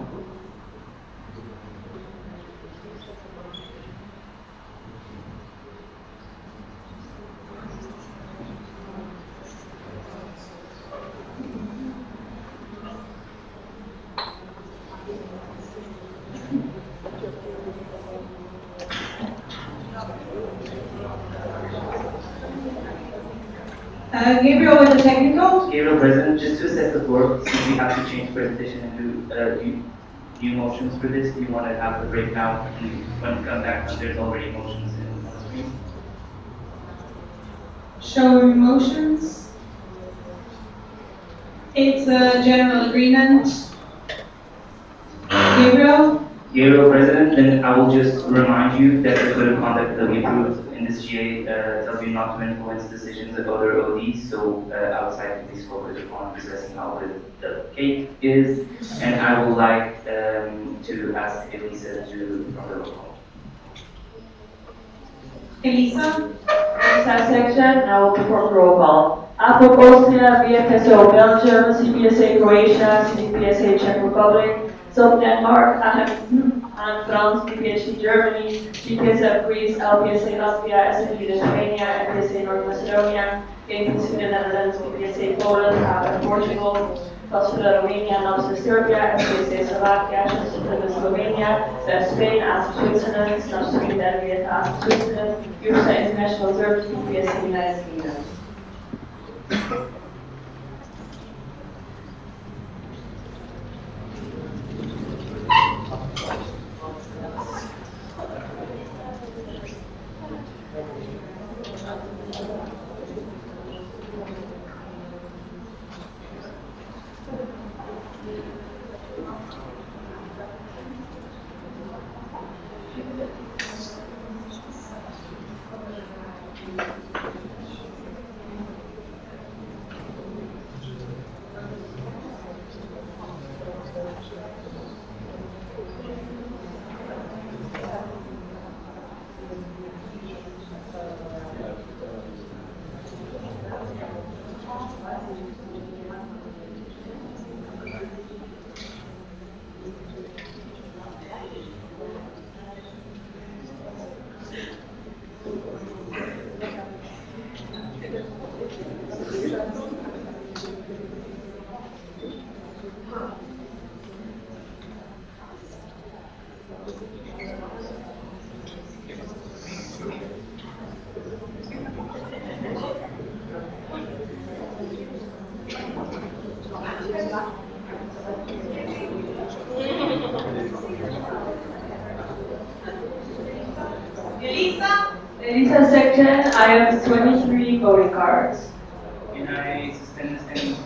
Gabriel with the technical. Gabriel President, just to assess the floor, since we have to change presentation and do new motions for this, do you want to have the breakdown and when we come back, there's already motions in the screen? Show motions. It's a general agreement. Gabriel? Gabriel President, then I will just remind you that the code of conduct that we approved in this GA tells you not to influence decisions of other ODs, so outside of this focus upon discussing how good the cake is, and I would like to ask Elisa to from the roll call. Elisa? Section, I will perform roll call. APOC Austria, VFSO Belgium, CPSA Croatia, CPSA Czech Republic, SOP Denmark, and France, DPHC Germany, GPSF Greece, LPSA Latvia, SNU Lithuania, MPSA North Macedonia, APC Netherlands, BPSA Poland, APA Portugal, Nostra Romania, Nostra Serbia, MPSA Slovakia, Nostra Slovenia, Spain, ASP Switzerland, Nostra Sweden, ASP Switzerland, USA International Observers, BPSA United Kingdom. Elisa section, I have 23 voting cards. Can I suspend this?